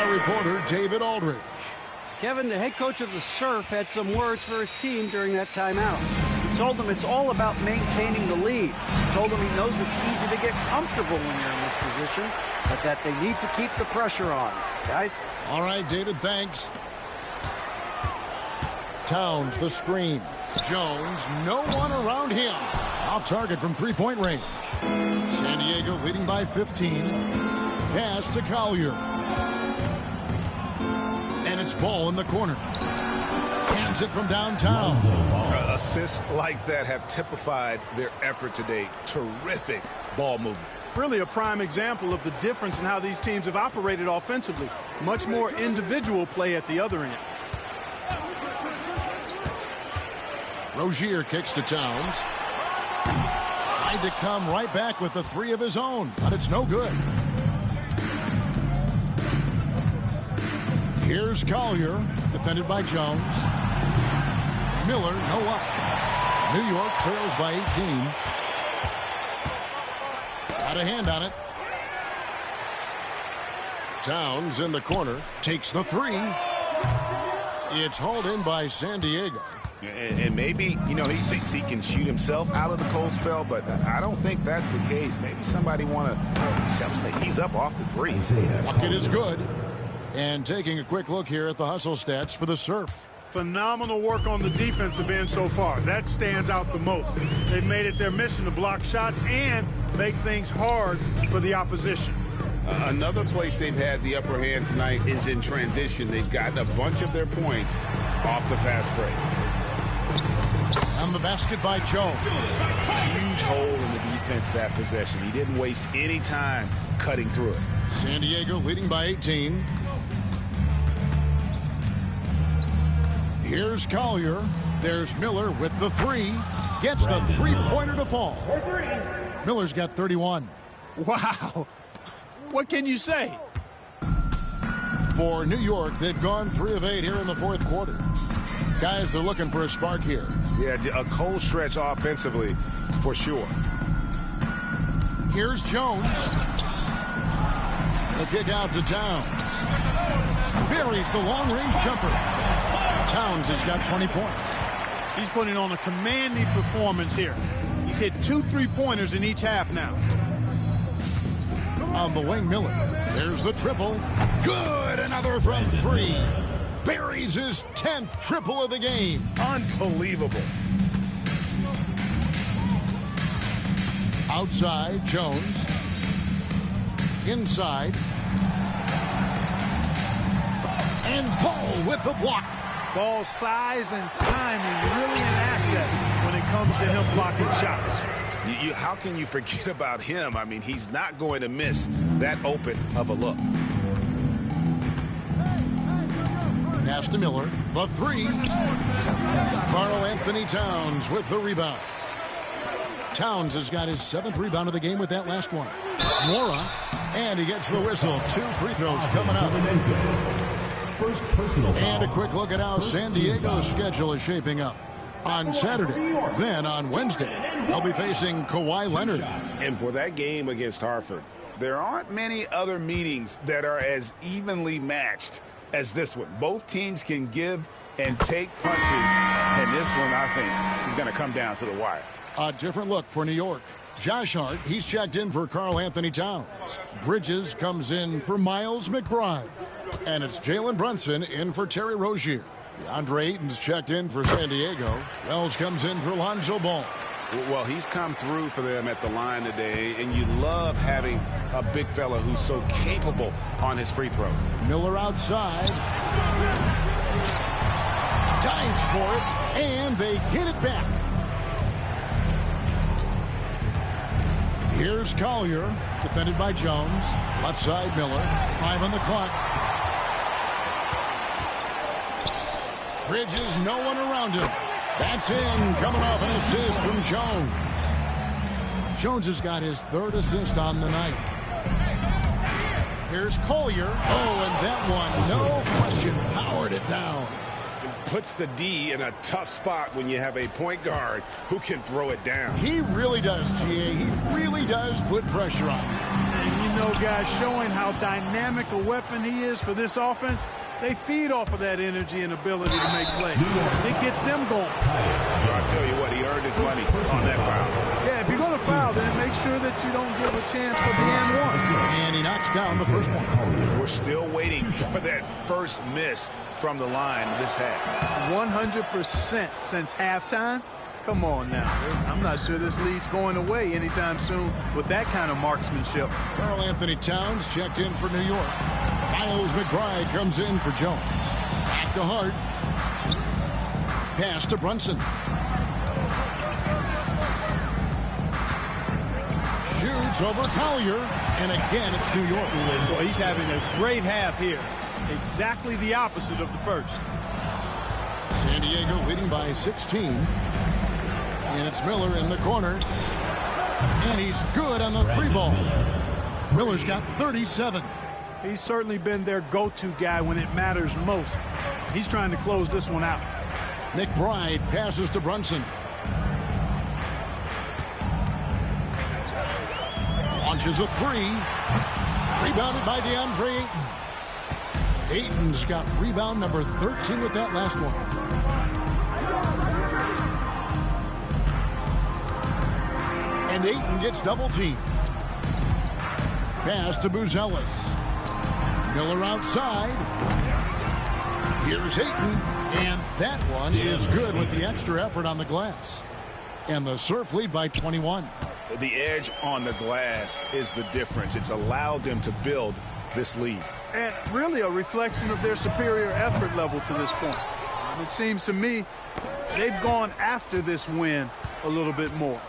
Reporter David Aldridge. Kevin, the head coach of the Surf, had some words for his team during that timeout. He told them it's all about maintaining the lead. He told them he knows it's easy to get comfortable when you're in this position, but that they need to keep the pressure on. Guys? All right, David, thanks. Towns, the screen. Jones, no one around him. Off target from 3-point range. San Diego leading by 15. pass to Collier. And it's ball in the corner. Hands it from downtown. Assists like that have typified their effort today. Terrific ball movement. Really a prime example of the difference in how these teams have operated offensively. Much more individual play at the other end. Rozier kicks to Towns. Tried to come right back with the three of his own, but it's no good. Here's Collier, defended by Jones. Miller, no up. New York trails by 18. Got a hand on it. Towns in the corner, takes the three. It's hauled in by San Diego. And maybe, you know, he thinks he can shoot himself out of the cold spell, but I don't think that's the case. Maybe somebody want to tell him that he's up off the three. Bucket is good. And taking a quick look here at the hustle stats for the Surf. Phenomenal work on the defensive end so far. That stands out the most. They've made it their mission to block shots and make things hard for the opposition. Another place they've had the upper hand tonight is in transition. They've gotten a bunch of their points off the fast break. On the basket by Jones. Huge hole in the defense that possession. He didn't waste any time cutting through it. San Diego leading by 18. Here's Collier. There's Miller with the three. Gets the three-pointer to fall. Miller's got 31. Wow. What can you say? For New York, they've gone 3 of 8 here in the fourth quarter. Guys are looking for a spark here. Yeah, a cold stretch offensively for sure. Here's Jones. The kick out to Towns. Buries the long-range jumper. Towns has got 20 points. He's putting on a commanding performance here. He's hit 2 3-pointers in each half now. On the wing, Miller. There's the triple. Good! Another from 3. Buries his 10th triple of the game. Unbelievable. Outside, Jones. Inside. And Ball with the block. Ball's size and timing really an asset when it comes to him blocking shots. How can you forget about him? I mean, he's not going to miss that open of a look. Pass to Miller. The three. Karl Anthony Towns with the rebound. Towns has got his 7th rebound of the game with that last one. Mora. And he gets the whistle. 2 free throws coming up. And a quick look at how San Diego's schedule is shaping up. On Saturday, then on Wednesday, they'll be facing Kawhi Leonard. And for that game against Hartford, there aren't many other meetings that are as evenly matched as this one. Both teams can give and take punches, and this one, I think, is going to come down to the wire. A different look for New York. Josh Hart, he's checked in for Karl Anthony Towns. Bridges comes in for Miles McBride. And it's Jalen Brunson in for Terry Rozier. DeAndre Ayton's checked in for San Diego. Wells comes in for Lonzo Ball. Well, he's come through for them at the line today, and you love having a big fella who's so capable on his free throws. Miller outside. Dives for it, and they get it back. Here's Collier, defended by Jones. Left side, Miller. 5 on the clock. Bridges, no one around him. That's in, coming off an assist from Jones. Jones has got his 3rd assist on the night. Here's Collier. Oh, and that one, no question, powered it down. Puts the D in a tough spot when you have a point guard who can throw it down. He really does, G.A. He really does put pressure on him. And you know, guys, showing how dynamic a weapon he is for this offense, they feed off of that energy and ability to make plays. It gets them going. So I tell you what, he earned his money on that foul. Yeah, if you're going to foul, then make sure that you don't give a chance for the and one. And he knocks down the first one. We're still waiting for that first miss from the line this half. 100% since halftime. Come on now. I'm not sure this lead's going away anytime soon with that kind of marksmanship. Karl Anthony Towns checked in for New York. Miles McBride comes in for Jones. Back to Hart. Pass to Brunson. Shoots over Collier. And again, it's New York. Boy, he's having a great half here. Exactly the opposite of the first. San Diego leading by 16. And it's Miller in the corner. And he's good on the three ball. Miller's got 37. He's certainly been their go-to guy when it matters most. He's trying to close this one out. McBride passes to Brunson. Launches a three. Rebounded by DeAndre Ayton. Ayton's got rebound number 13 with that last one. And Ayton gets double teamed. Pass to Buzelis. Miller outside. Here's Ayton. And that one is good with the extra effort on the glass. And the Surf lead by 21. The edge on the glass is the difference. It's allowed them to build this lead. And really a reflection of their superior effort level to this point. It seems to me they've gone after this win a little bit more.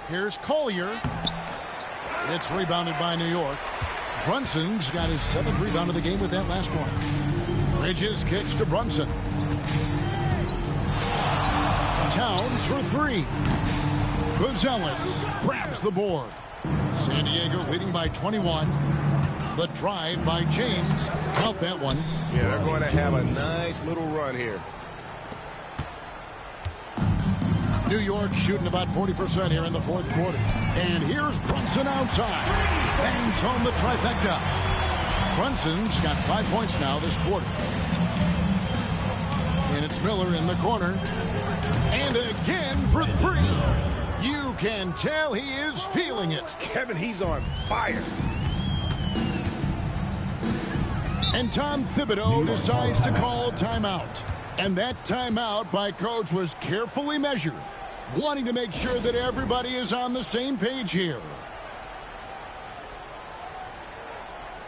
Here's Collier. It's rebounded by New York. Brunson's got his 7th rebound of the game with that last one. Bridges kicks to Brunson. Towns for three. Buzelis grabs the board. San Diego leading by 21. The drive by James. Count that one. Yeah, they're going to have a nice little run here. New York shooting about 40% here in the fourth quarter. And here's Brunson outside. Bangs home the trifecta. Brunson's got 5 points now this quarter. And it's Miller in the corner. And again for three. You can tell he is feeling it. Kevin, he's on fire. And Tom Thibodeau decides to call timeout. And that timeout by Coach was carefully measured, wanting to make sure that everybody is on the same page here.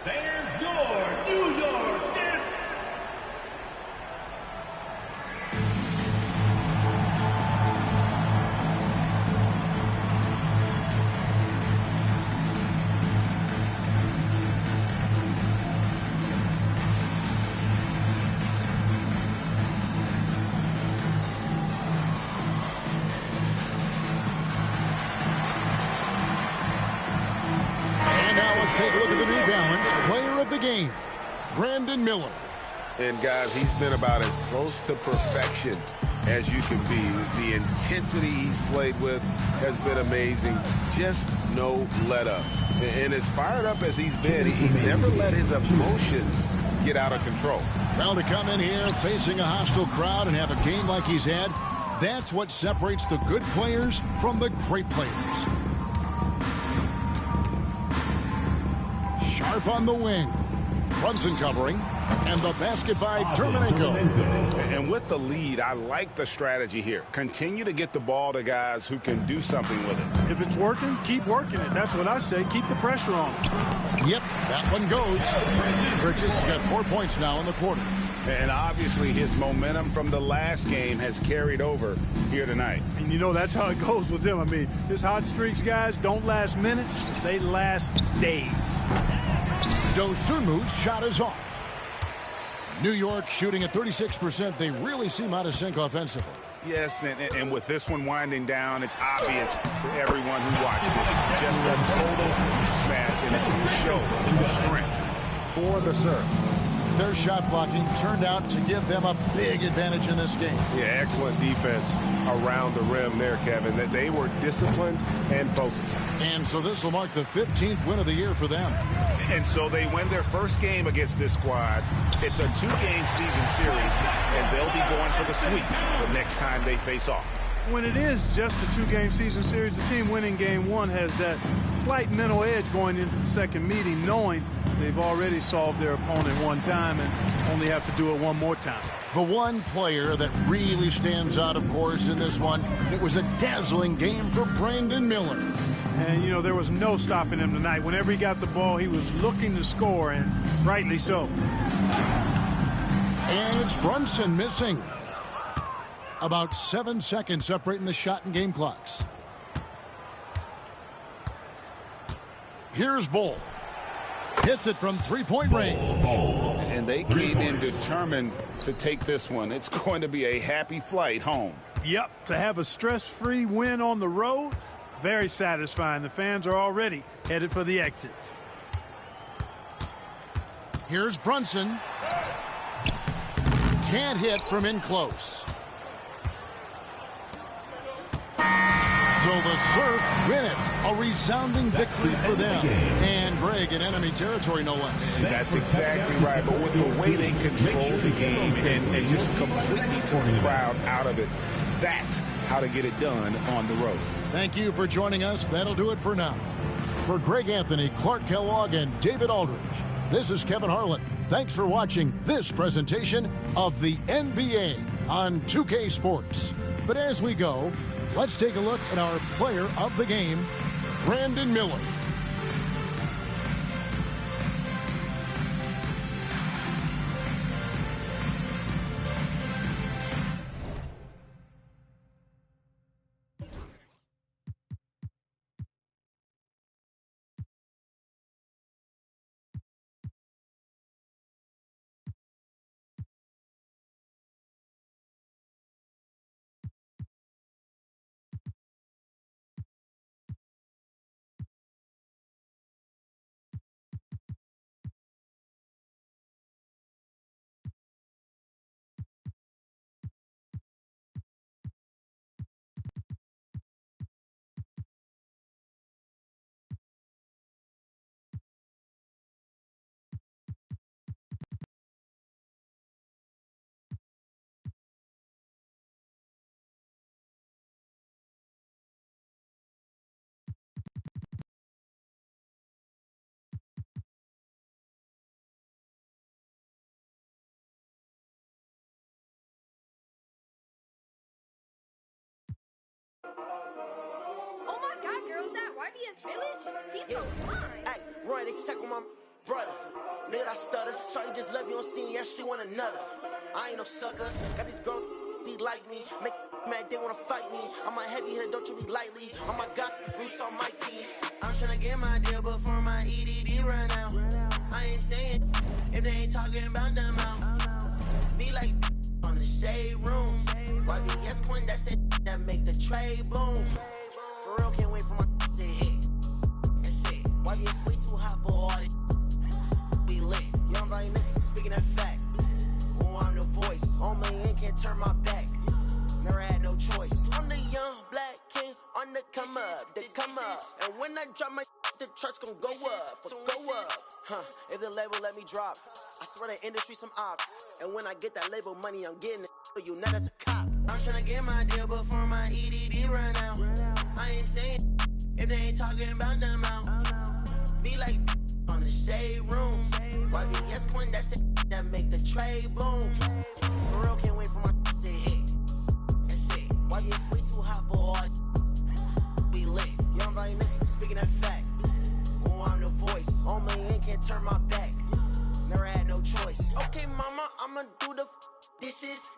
There's your New York Jets. Take a look at the New Balance player of the game, Brandon Miller. And, guys, he's been about as close to perfection as you can be. The intensity he's played with has been amazing. Just no let-up. And as fired up as he's been, he's never let his emotions get out of control. Well, to come in here facing a hostile crowd and have a game like he's had, that's what separates the good players from the great players. Sharp on the wing. Brunson covering. And the basket by Terminenko. And with the lead, I like the strategy here. Continue to get the ball to guys who can do something with it. If it's working, keep working it. That's what I say. Keep the pressure on. Yep, that one goes. Bridges got 4 points now in the quarter. And obviously his momentum from the last game has carried over here tonight. And you know that's how it goes with him. I mean, his hot streaks, guys, don't last minutes. They last days. Dosunmu's shot is off. New York shooting at 36%. They really seem out of sync offensively. Yes, and with this one winding down, it's obvious to everyone who watched it. It's just a total mismatch, and it shows strength for the Surf. Their shot blocking turned out to give them a big advantage in this game. Yeah, excellent defense around the rim there, Kevin. That they were disciplined and focused. And so this will mark the 15th win of the year for them. And so they win their first game against this squad. It's a 2-game season series, and they'll be going for the sweep the next time they face off. When it is just a 2-game season series, the team winning game one has that slight mental edge going into the second meeting, knowing They've already solved their opponent one time and only have to do it one more time. The one player that really stands out, of course, in this one, it was a dazzling game for Brandon Miller. And, you know, there was no stopping him tonight. Whenever he got the ball, he was looking to score, and rightly so. And it's Brunson missing. About 7 seconds separating the shot and game clocks. Here's Bull. Hits it from three-point range. And they came in determined to take this one. It's going to be a happy flight home. Yep, to have a stress-free win on the road, very satisfying. The fans are already headed for the exits. Here's Brunson. Can't hit from in close. So the Surf win it. A resounding victory for them. And Greg in enemy territory, no less. That's exactly right. But with the way they controlled the game and just completely took the crowd out of it, that's how to get it done on the road. Thank you for joining us. That'll do it for now. For Greg Anthony, Clark Kellogg, and David Aldridge, this is Kevin Harlan. Thanks for watching this presentation of the NBA on 2K Sports. But as we go, let's take a look at our player of the game, Brandon Miller. Oh my God, girl, is that YBS Village? He's so fine. Hey, Roy, they check on my brother. Nigga, I stutter. Shawty just left me on scene, yeah, she want another. I ain't no sucker. Got these girls be like me. Make mad, they wanna fight me. I'm a heavy hitter, don't you be lightly. Oh my God, Bruce on my team. I'm tryna get my deal before my EDD run out. I ain't saying if they ain't talking about them out. Be like on the shade room. YBS Quinn, that's it that make the trade boom. For real, can't wait for my to hit. That's it. YBS way too hot for all this. We lit. Young volume, speaking that fact. Oh, I'm the voice. On my end, can't turn my back. Never had no choice. I'm the young black king on the come up. They come up. And when I drop my the charts gon' go up. Go up. If the label let me drop, I swear the industry some ops. And when I get that label money, I'm getting it for you, not as a cop. I'm tryna get my deal before my EDD run out. I ain't saying if they ain't talking about them out. Be like on the shade room. YBS Quinn, that's it that make the trade boom. For real, can't wait for my to hit. That's it. YBS way too hot for all this. We lit. Young volume, speaking that fact. Oh, I'm the voice. On my end, can't turn my back. Never had no choice. Okay, mama, I'ma do the dishes.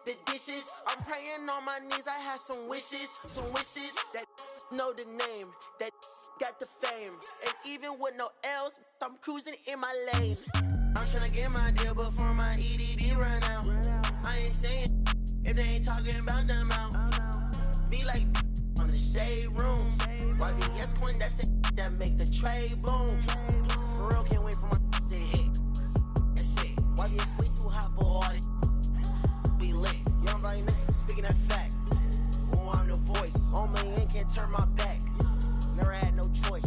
I'm praying on my knees. I have some wishes. That know the name. That got the fame. And even with no else, I'm cruising in my lane. I'm tryna get my deal before my EDD run out. I ain't saying if they ain't talking about them out. Be like on the shade room. YBS Quinn, that's it that make the trade boom. For real, can't wait for my to hit. That's it. YBS way too hot for all this. We lit. Young volume, speaking that fact. Oh, I'm the voice. On my end, can't turn my back. Never had no choice.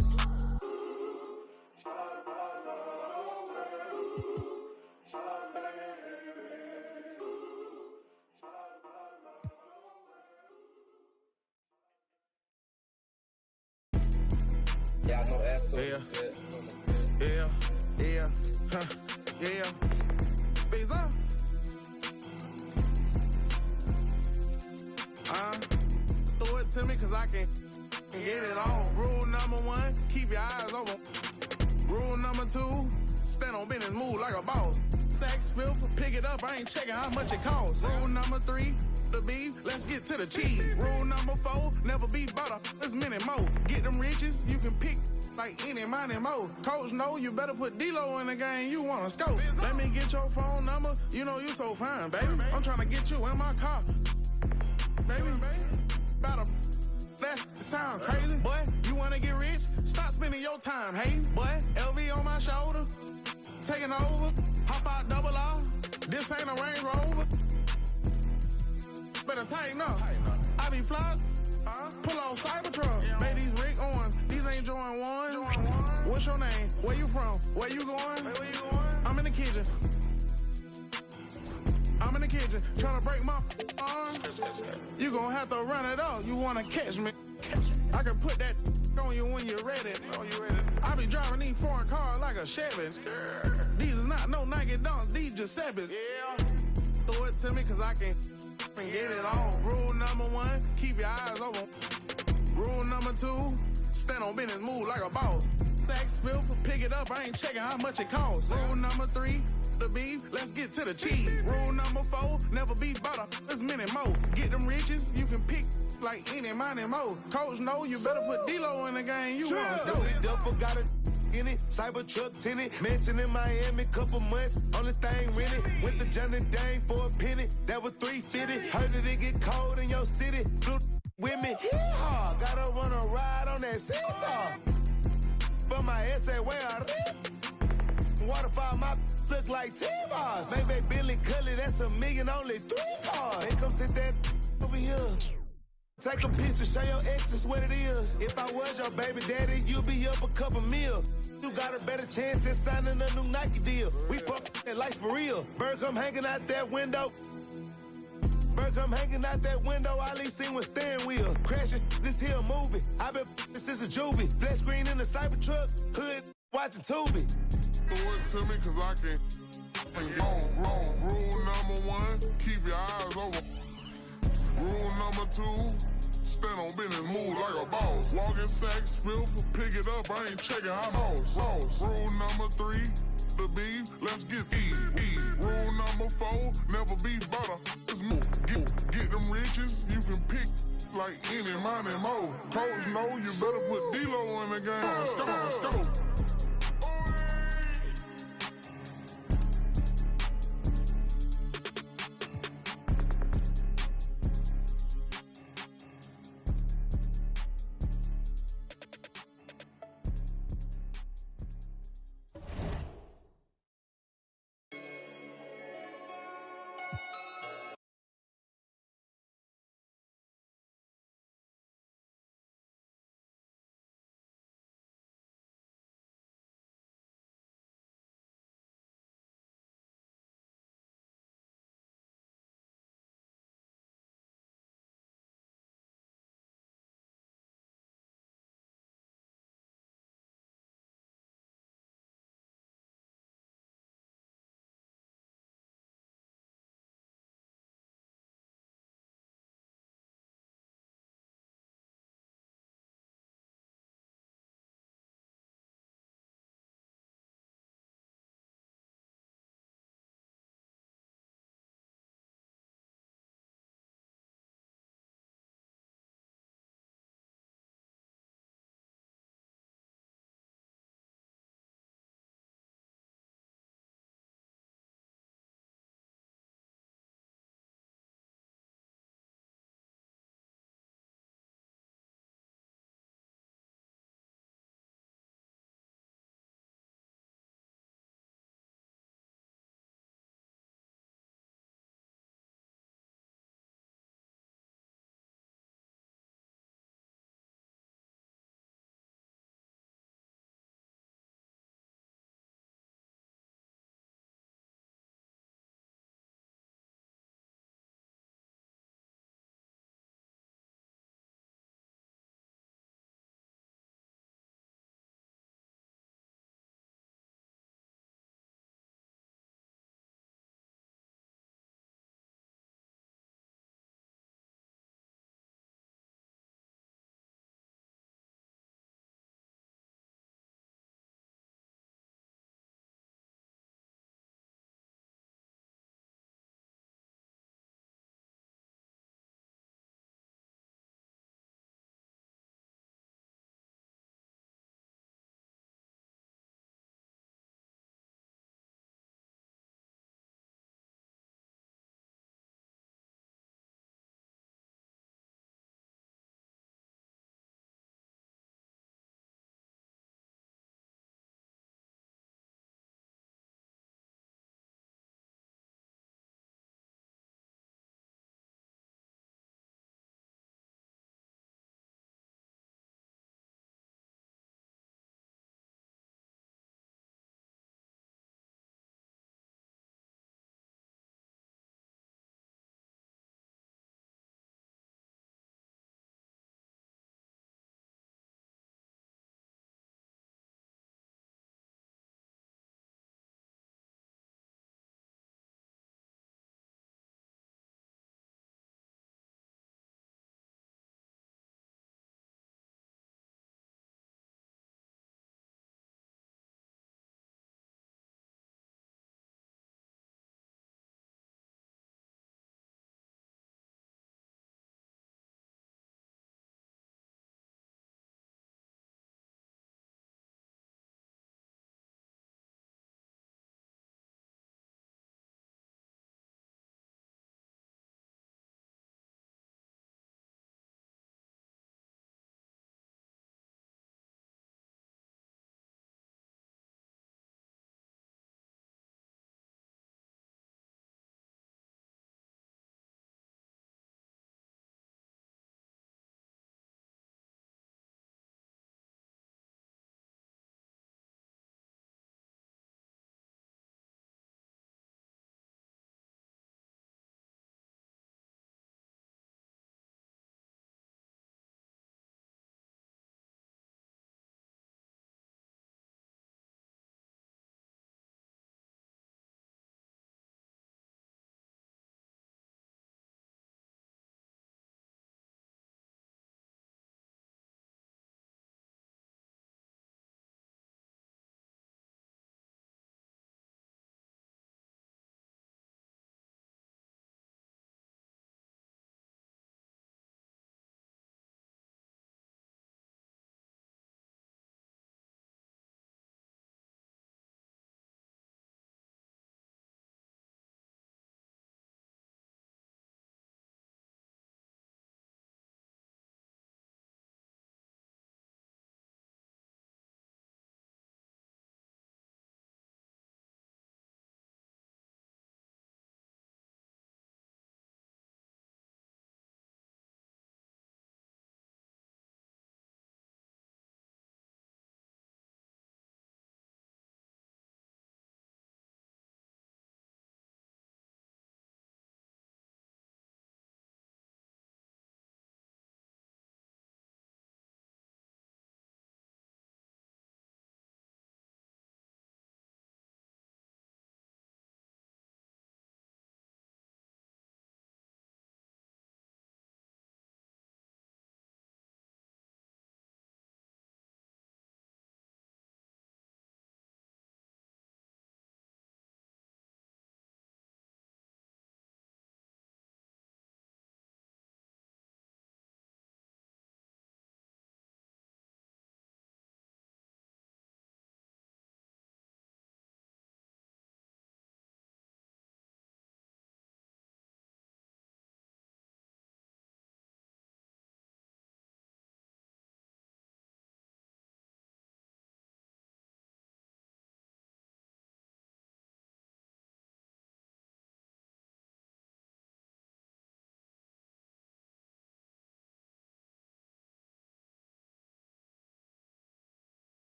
Yeah, I know Astro. Yeah. Yeah. Space up. Throw it to me cause I can get it on. Rule number 1, keep your eyes open. Rule number 2, stand on business, move like a boss. Sacks, filth, pick it up, I ain't checking how much it costs. Rule number 3, the beef, let's get to the cheese. Rule number 4, never be butter, there's many more. Get them riches, you can pick like any, money, more. Coach, know you better put D-Lo in the game, you wanna scope. Let me get your phone number, you know you so fine, baby. I'm trying to get you in my car, baby. About that sound crazy, boy. You wanna get rich? Stop spending your time hating, boy. LV on my shoulder, taking over. Hop out double R. This ain't a Range Rover. Better tighten up. I be fly. Pull on Cybertruck. Made these Rick Owens. These ain't Join One. What's your name? Where you from? Where you going? I'm in the kitchen. I'm in the kitchen. Trying to break my arm. You gon' have to run it up. You wanna catch me? I can put that on you when you're ready. I be driving these foreign cars like a Chevy. These is not no Nike Dunks, these Giuseppe's. Yeah. Throw it to me cause I can get it on. Rule number 1, keep your eyes open. Rule number 2, stand on business, move like a boss. Sacks, filth, pick it up, I ain't checking how much it costs. Rule number 3, the beef, let's get to the cheese. Rule number 4, never be butter, there's many more. Get them riches, you can pick like any, money, more. Coach, know you better put D-Lo in the game, you wanna score. Duffel got it in it, Cybertruck tinted, mansion in Miami, couple months, only thing rented. Went to Johnny Dane for a penny, that was $350. Heard that it get cold in your city, blue with me. Yeehaw, gotta run a ride on that seesaw. For my essay, where I rip. Waterfall, my look like T-bars. Maybe Billy Cully, that's $1 million, only 3 cars. They come sit that over here. Take a picture, show your exes what it is. If I was your baby daddy, you'd be up a couple mil. You got a better chance at signing a new Nike deal. We fuck that life for real. Bird come hanging out that window. Bird come hanging out that window. All he seen was steering wheel. Crashing this here movie. I been since a juvie. Flat screen in the Cybertruck. Hood watching Tubi. Throw it to me cause I can wrong. Rule number 1, keep your eyes open. Rule number 2, stand on business, move like a boss. Walking sacks, filth, pick it up, I ain't checking how lost. Rule number 3, the beef, let's get eat. Rule number 4, never be butter, let's move. Get them riches, you can pick like any, money, more. Coach know you better put D-Lo in the game. Let's go.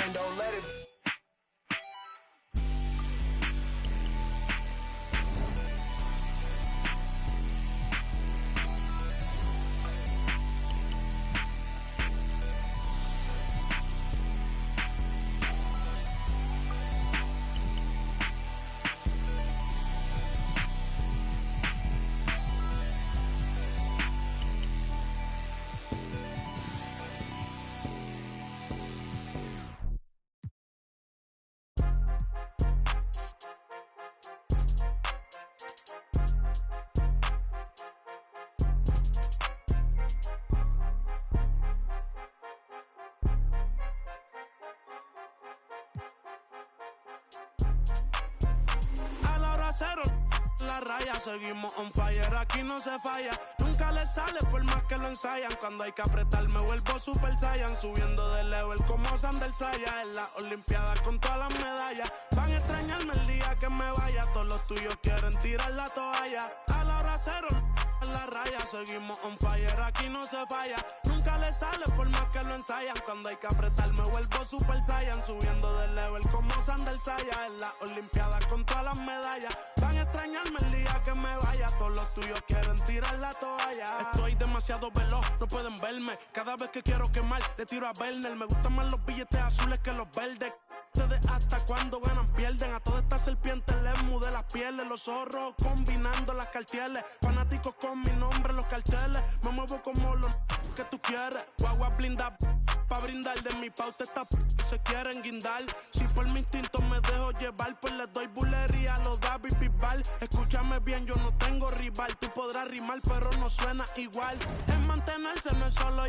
and don't let it. cero, la raya, seguimos on fire, aquí no se falla, nunca le sale por más que lo ensayan, cuando hay que apretar me vuelvo super saiyan, subiendo de level como Sandel Saya, en las olimpiadas con todas las medallas, van a extrañarme el día que me vaya, todos los tuyos quieren tirar la toalla, a la hora cero, en la raya, seguimos on fire, aquí no se falla, nunca le sale por más que lo ensayan, cuando hay que apretar me vuelvo super saiyan, subiendo de level como Sandel Saya, en las olimpiadas con todas las medallas, van a extrañarme el día que me vaya, todos los tuyos quieren tirar la toalla, estoy demasiado veloz, no pueden verme, cada vez que quiero quemar, le tiro a Werner, me gustan más los billetes azules que los verdes, ustedes hasta cuando ganan pierden, a todas estas serpientes les mudé las pieles, los zorros combinando las cartieles, fanáticos con mi nombre los carteles, me muevo como los que tú quieres, guagua blinda pa' brindar, de mi pauta esta se quieren guindar, si por mi instinto me dejo llevar, pues les doy bulería a los David Bisbal, escúchame bien, yo no tengo rival, tú podrás rimar pero no suena igual, es mantenerse, no es solo